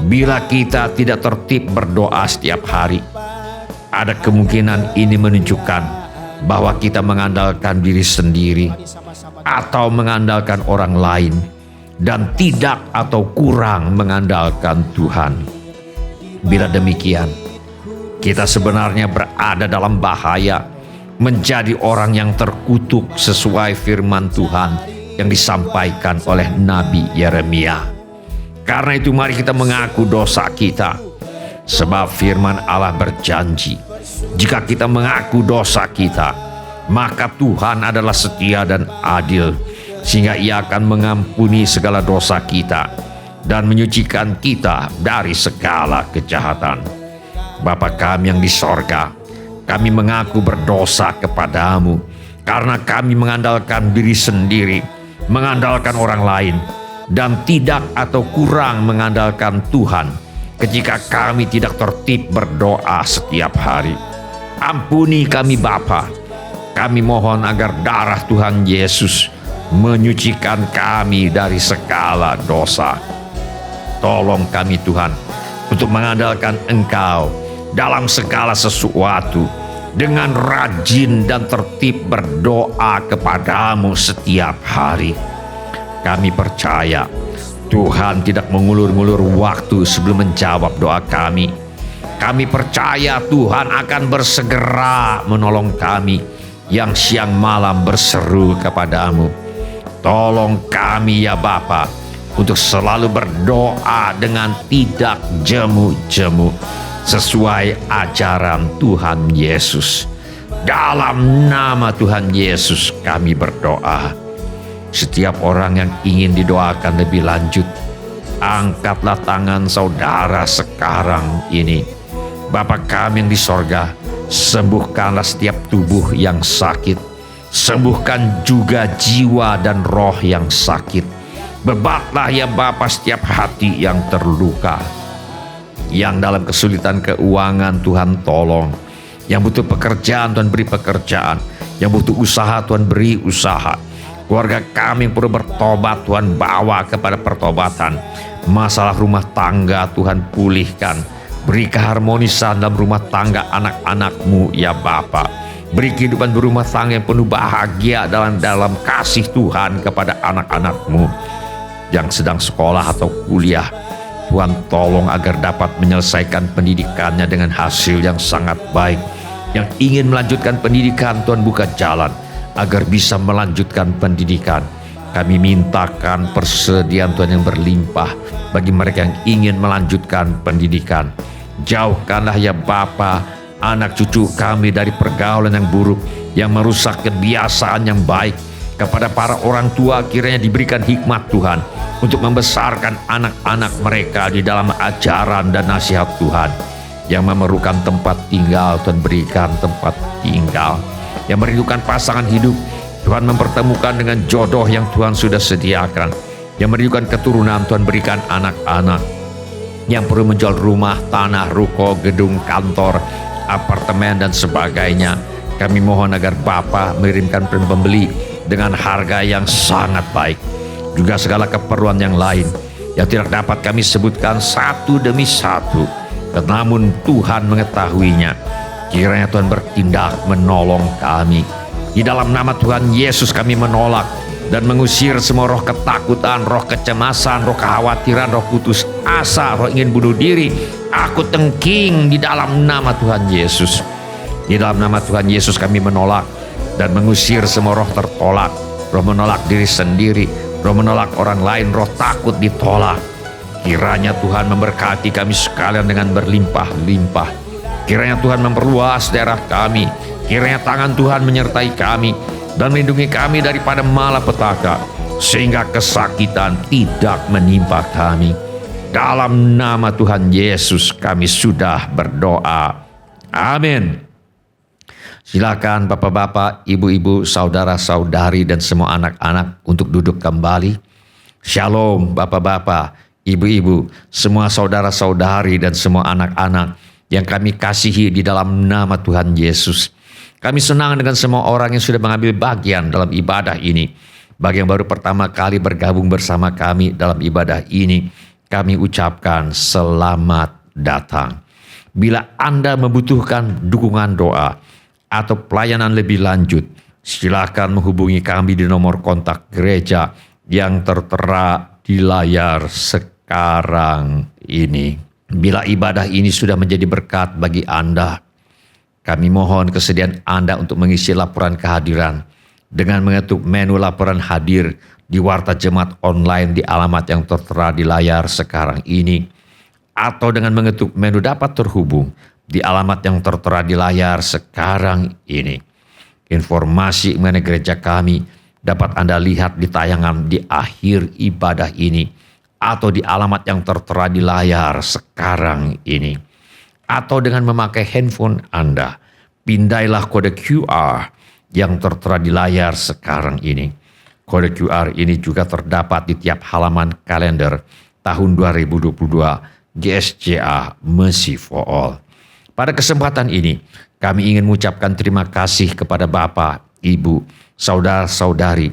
Bila kita tidak tertib berdoa setiap hari, ada kemungkinan ini menunjukkan bahwa kita mengandalkan diri sendiri atau mengandalkan orang lain dan tidak atau kurang mengandalkan Tuhan. Bila demikian, kita sebenarnya berada dalam bahaya menjadi orang yang terkutuk sesuai firman Tuhan yang disampaikan oleh Nabi Yeremia. Karena itu mari kita mengaku dosa kita, sebab firman Allah berjanji, jika kita mengaku dosa kita, maka Tuhan adalah setia dan adil, sehingga Ia akan mengampuni segala dosa kita dan menyucikan kita dari segala kejahatan. Bapa kami yang di sorga, kami mengaku berdosa kepadamu, karena kami mengandalkan diri sendiri, mengandalkan orang lain, dan tidak atau kurang mengandalkan Tuhan ketika kami tidak tertib berdoa setiap hari. Ampuni kami Bapa. Kami mohon agar darah Tuhan Yesus menyucikan kami dari segala dosa. Tolong kami Tuhan untuk mengandalkan Engkau dalam segala sesuatu, dengan rajin dan tertib berdoa kepadamu setiap hari. Kami percaya Tuhan tidak mengulur-ngulur waktu sebelum menjawab doa kami. Kami percaya Tuhan akan bersegera menolong kami yang siang malam berseru kepadamu. Tolong kami ya Bapa untuk selalu berdoa dengan tidak jemu-jemu sesuai ajaran Tuhan Yesus. Dalam nama Tuhan Yesus kami berdoa. Setiap orang yang ingin didoakan lebih lanjut, angkatlah tangan saudara sekarang ini. Bapa kami yang di sorga, sembuhkanlah setiap tubuh yang sakit. Sembuhkan juga jiwa dan roh yang sakit. Bebatlah ya Bapa setiap hati yang terluka. Yang dalam kesulitan keuangan Tuhan tolong. Yang butuh pekerjaan Tuhan beri pekerjaan. Yang butuh usaha Tuhan beri usaha. Keluarga kami yang perlu bertobat Tuhan bawa kepada pertobatan. Masalah rumah tangga Tuhan pulihkan. Beri keharmonisan dalam rumah tangga anak-anak-Mu ya Bapa. Beri kehidupan berumah tangga yang penuh bahagia dalam kasih Tuhan kepada anak-anak-Mu yang sedang sekolah atau kuliah. Tuhan tolong agar dapat menyelesaikan pendidikannya dengan hasil yang sangat baik. Yang ingin melanjutkan pendidikan, Tuhan buka jalan agar bisa melanjutkan pendidikan. Kami mintakan persediaan Tuhan yang berlimpah bagi mereka yang ingin melanjutkan pendidikan. Jauhkanlah ya Bapa anak cucu kami dari pergaulan yang buruk yang merusak kebiasaan yang baik. Kepada para orang tua kiranya diberikan hikmat Tuhan untuk membesarkan anak-anak mereka di dalam ajaran dan nasihat Tuhan. Yang memerlukan tempat tinggal, Tuhan berikan tempat tinggal. Yang merindukan pasangan hidup, Tuhan mempertemukan dengan jodoh yang Tuhan sudah sediakan. Yang merindukan keturunan, Tuhan berikan anak-anak. Yang perlu menjual rumah, tanah, ruko, gedung, kantor, apartemen dan sebagainya, kami mohon agar Bapa mengirimkan pembeli dengan harga yang sangat baik. Juga segala keperluan yang lain yang tidak dapat kami sebutkan satu demi satu, namun Tuhan mengetahuinya. Kiranya Tuhan bertindak menolong kami. Di dalam nama Tuhan Yesus kami menolak dan mengusir semua roh ketakutan, roh kecemasan, roh kekhawatiran, roh putus asa, roh ingin bunuh diri. Aku tengking di dalam nama Tuhan Yesus. Di dalam nama Tuhan Yesus kami menolak dan mengusir semua roh tertolak. Roh menolak diri sendiri, roh menolak orang lain, roh takut ditolak. Kiranya Tuhan memberkati kami sekalian dengan berlimpah-limpah. Kiranya Tuhan memperluas daerah kami. Kiranya tangan Tuhan menyertai kami dan melindungi kami daripada malapetaka, sehingga kesakitan tidak menimpa kami. Dalam nama Tuhan Yesus kami sudah berdoa. Amin. Silakan bapak-bapak, ibu-ibu, saudara-saudari dan semua anak-anak untuk duduk kembali. Shalom bapak-bapak, ibu-ibu, semua saudara-saudari dan semua anak-anak yang kami kasihi di dalam nama Tuhan Yesus. Kami senang dengan semua orang yang sudah mengambil bagian dalam ibadah ini. Bagi yang baru pertama kali bergabung bersama kami dalam ibadah ini, kami ucapkan selamat datang. Bila Anda membutuhkan dukungan doa atau pelayanan lebih lanjut, silakan menghubungi kami di nomor kontak gereja yang tertera di layar sekarang ini. Bila ibadah ini sudah menjadi berkat bagi Anda, kami mohon kesediaan Anda untuk mengisi laporan kehadiran dengan mengetuk menu laporan hadir di Warta Jemaat online di alamat yang tertera di layar sekarang ini, atau dengan mengetuk menu dapat terhubung di alamat yang tertera di layar sekarang ini. Informasi mengenai gereja kami dapat Anda lihat di tayangan di akhir ibadah ini, atau di alamat yang tertera di layar sekarang ini. Atau dengan memakai handphone Anda, pindailah kode QR yang tertera di layar sekarang ini. Kode QR ini juga terdapat di tiap halaman kalender tahun 2022 GSJA Mercy for All. Pada kesempatan ini, kami ingin mengucapkan terima kasih kepada Bapak, Ibu, saudara-saudari,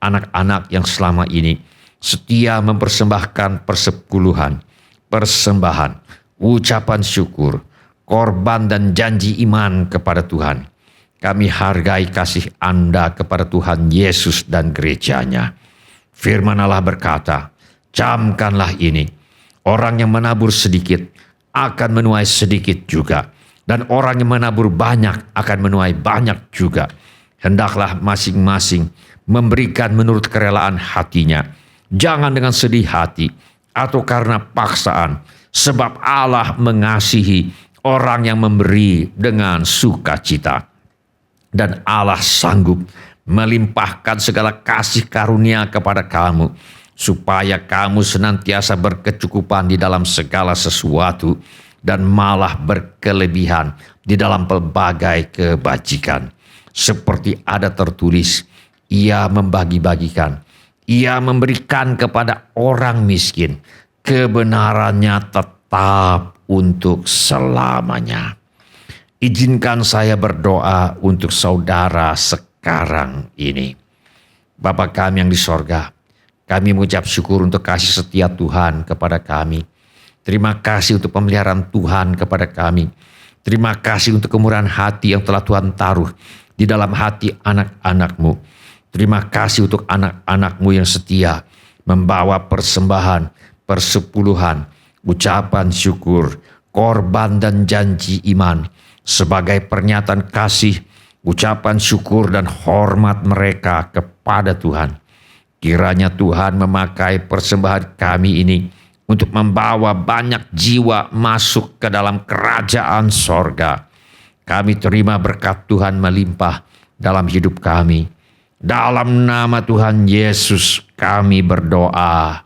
anak-anak yang selama ini setia mempersembahkan persepuluhan, persembahan, ucapan syukur, korban dan janji iman kepada Tuhan. Kami hargai kasih Anda kepada Tuhan Yesus dan gerejanya. Firman Allah berkata, camkanlah ini, orang yang menabur sedikit akan menuai sedikit juga, dan orang yang menabur banyak akan menuai banyak juga. Hendaklah masing-masing memberikan menurut kerelaan hatinya, jangan dengan sedih hati atau karena paksaan, sebab Allah mengasihi orang yang memberi dengan sukacita. Dan Allah sanggup melimpahkan segala kasih karunia kepada kamu, supaya kamu senantiasa berkecukupan di dalam segala sesuatu, dan malah berkelebihan di dalam pelbagai kebajikan. Seperti ada tertulis, ia membagi-bagikan, ia memberikan kepada orang miskin, kebenarannya tetap untuk selamanya. Izinkan saya berdoa untuk saudara sekarang ini. Bapa kami yang di sorga, kami mengucap syukur untuk kasih setia Tuhan kepada kami. Terima kasih untuk pemeliharaan Tuhan kepada kami. Terima kasih untuk kemurahan hati yang telah Tuhan taruh di dalam hati anak-anak-Mu. Terima kasih untuk anak-anak-Mu yang setia membawa persembahan, persepuluhan, ucapan syukur, korban dan janji iman sebagai pernyataan kasih, ucapan syukur dan hormat mereka kepada Tuhan. Kiranya Tuhan memakai persembahan kami ini untuk membawa banyak jiwa masuk ke dalam kerajaan sorga. Kami terima berkat Tuhan melimpah dalam hidup kami. Dalam nama Tuhan Yesus kami berdoa.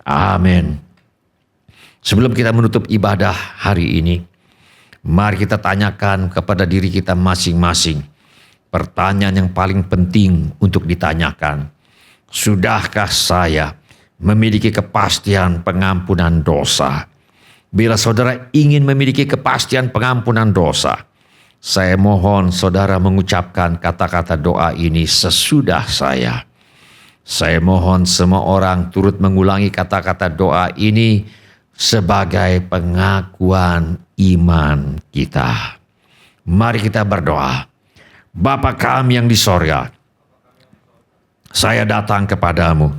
Amin. Sebelum kita menutup ibadah hari ini, mari kita tanyakan kepada diri kita masing-masing pertanyaan yang paling penting untuk ditanyakan. Sudahkah saya memiliki kepastian pengampunan dosa? Bila saudara ingin memiliki kepastian pengampunan dosa, saya mohon saudara mengucapkan kata-kata doa ini sesudah saya. Saya mohon semua orang turut mengulangi kata-kata doa ini sebagai pengakuan iman kita. Mari kita berdoa. Bapa kami yang di sorga, saya datang kepadamu.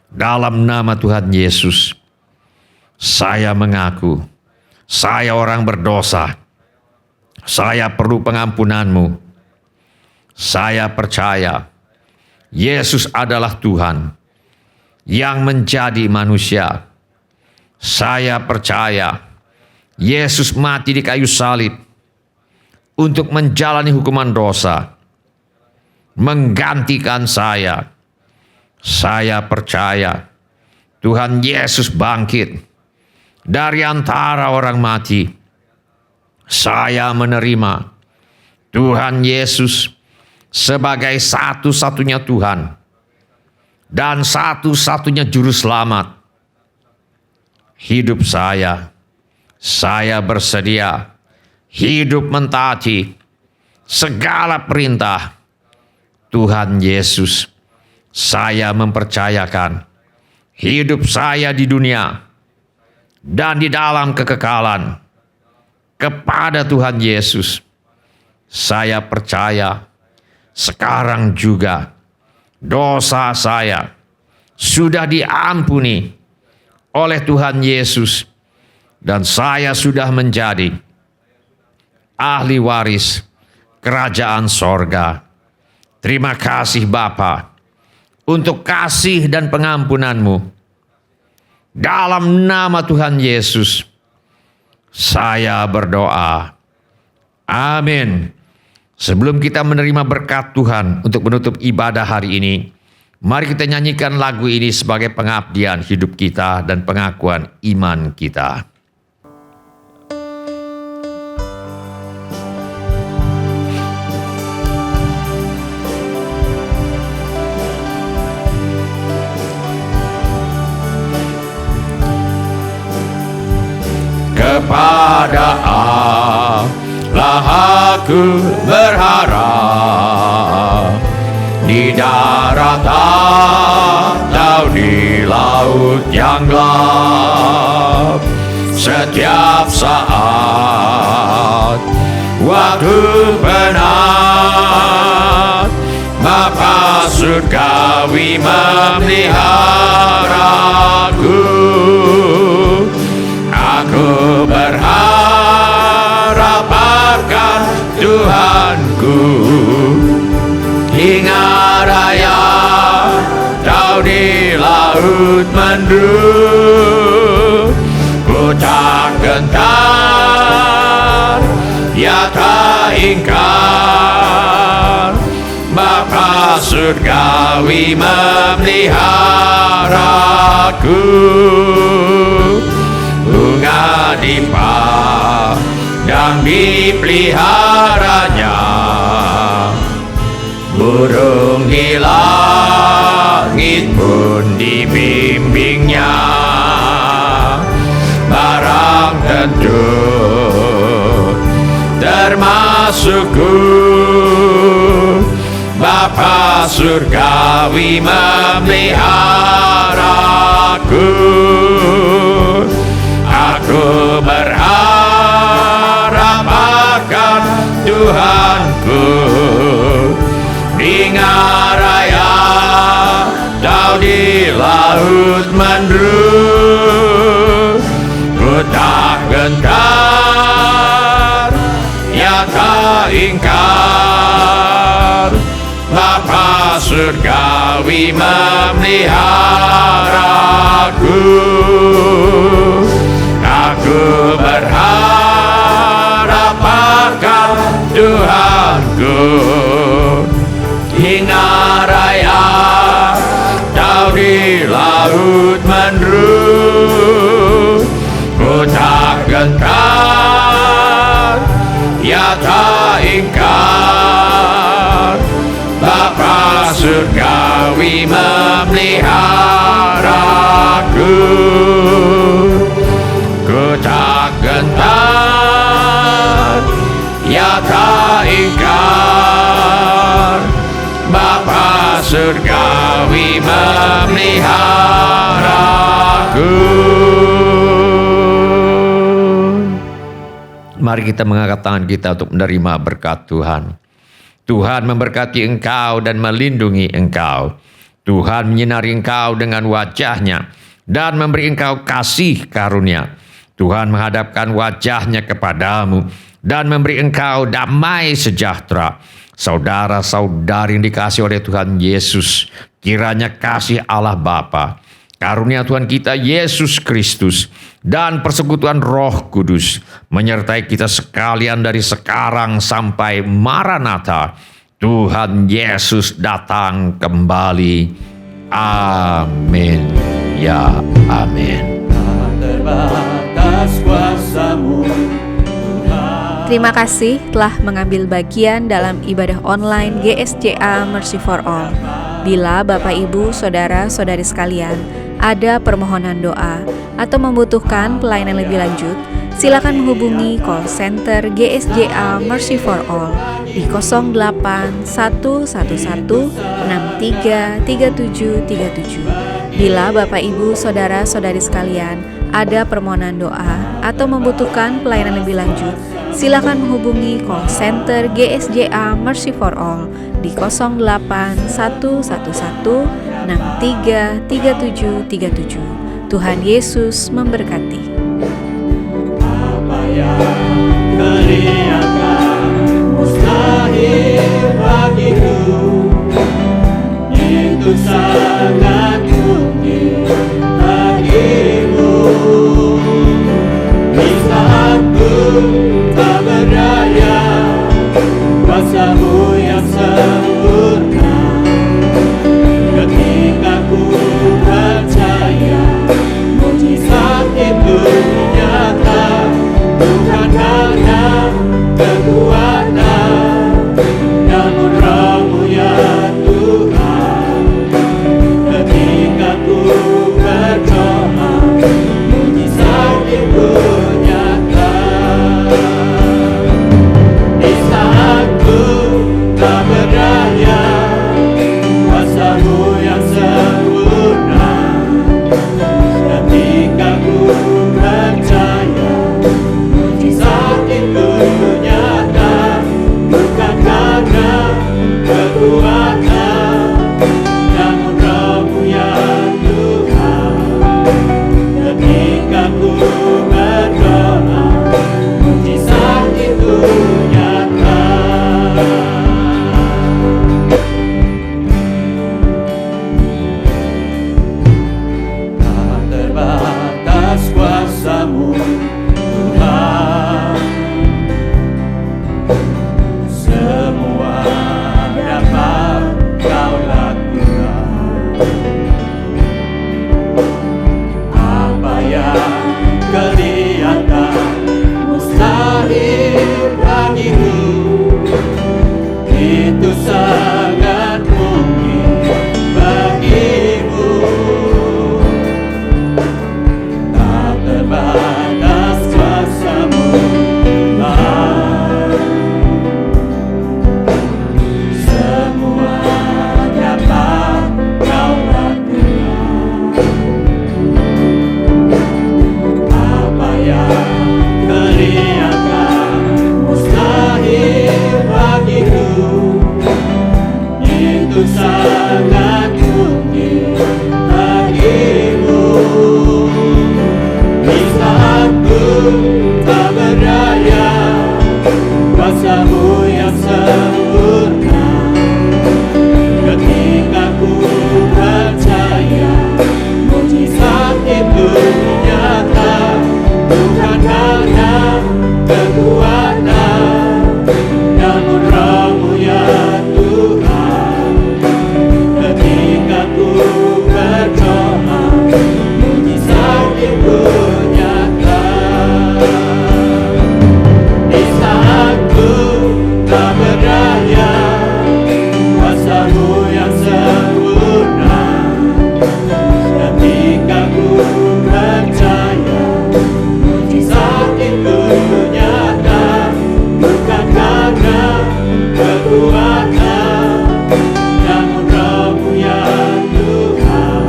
Dalam nama Tuhan Yesus, saya mengaku, saya orang berdosa. Saya perlu pengampunan-Mu. Saya percaya, Yesus adalah Tuhan yang menjadi manusia. Saya percaya Yesus mati di kayu salib untuk menjalani hukuman dosa, menggantikan saya. Saya percaya Tuhan Yesus bangkit dari antara orang mati. Saya menerima Tuhan Yesus sebagai satu-satunya Tuhan dan satu-satunya juru selamat hidup saya bersedia hidup mentaati segala perintah Tuhan Yesus. Saya mempercayakan hidup saya di dunia dan di dalam kekekalan kepada Tuhan Yesus. Saya percaya sekarang juga dosa saya sudah diampuni oleh Tuhan Yesus dan saya sudah menjadi ahli waris kerajaan sorga. Terima kasih Bapa untuk kasih dan pengampunan-Mu. Dalam nama Tuhan Yesus saya berdoa. Amin. Sebelum kita menerima berkat Tuhan untuk menutup ibadah hari ini, mari kita nyanyikan lagu ini sebagai pengabdian hidup kita dan pengakuan iman kita. Kepada Allah aku berharap, di darat atau di laut yang gelap, setiap saat waktu penat, Bapa surgawi memeliharaku. Aku berharap akan Tuhanku hingga raya atau di laut mendung. Ku tak gentar, ya tak ingkar, Bapa surgawi memeliharaku. dipandang dipeliharanya, burung di langit pun dibimbingnya. Barang tentu termasukku, Bapa surgawi memeliharaku. Aku berharap akan Tuhanku di ngaraya atau di laut menderu. Ku tak gentar, ya tak ingkar, Bapa surgawi memeliharaku. Aku berharap akan Tuhanku di ngaraya atau di laut menderu. Ku tak gentar, ya tak ingkar, Bapa surgawi memeliharaku. Ku tak gentar, ya tak ingkar, Bapa surgawi memeliharaku. Mari kita mengangkat tangan kita untuk menerima berkat Tuhan. Tuhan memberkati engkau dan melindungi engkau. Tuhan menyinari engkau dengan wajah-Nya dan memberi engkau kasih karunia. Tuhan menghadapkan wajah-Nya kepadamu dan memberi engkau damai sejahtera. Saudara-saudari yang dikasihi oleh Tuhan Yesus, kiranya kasih Allah Bapa, karunia Tuhan kita Yesus Kristus, dan persekutuan Roh Kudus menyertai kita sekalian dari sekarang sampai Maranatha. Tuhan Yesus datang kembali. Amin. Ya, amin. Terbatas kuasa-Mu, Terima kasih telah mengambil bagian dalam ibadah online GSJA Mercy for All. Bila Bapak, Ibu, Saudara-saudari sekalian ada permohonan doa atau membutuhkan pelayanan lebih lanjut, silakan menghubungi call center GSJA Mercy for All di 0811633737. Bila Bapak, Ibu, Saudara-saudari sekalian ada permohonan doa atau membutuhkan pelayanan lebih lanjut, silakan menghubungi call center GSJA Mercy for All di 0811633737. Tuhan Yesus memberkati. apa yang kelihatan mustahil bagiku, itu sangat mungkin bagimu. Di saat ku tak berdaya, kuasa-Mu yang sempurna. Ketika ku percaya mujizat itu nyata, Tuhan Mujizatku tak berdaya, kuasa-Mu yang sempurna. Ketika ku percaya, mujizat itu nyata, bukan karena kekuatan, namun Roh-Mu ya Tuhan.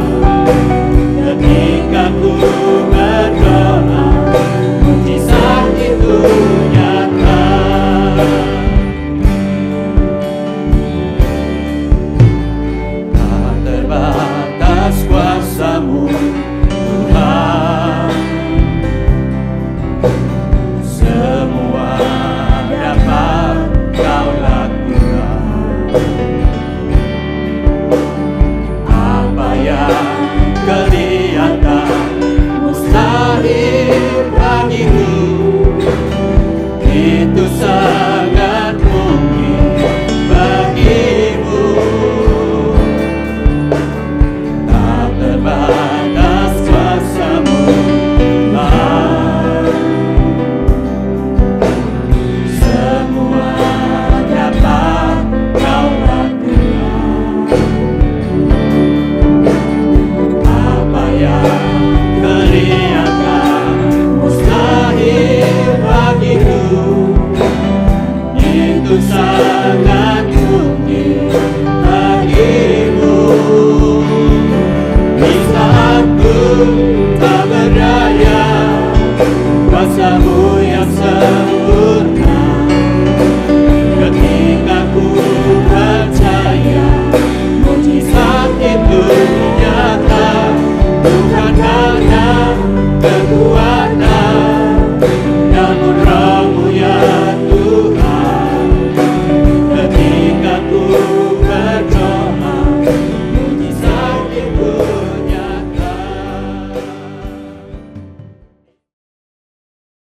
Ketika ku berdoa, mujizat itu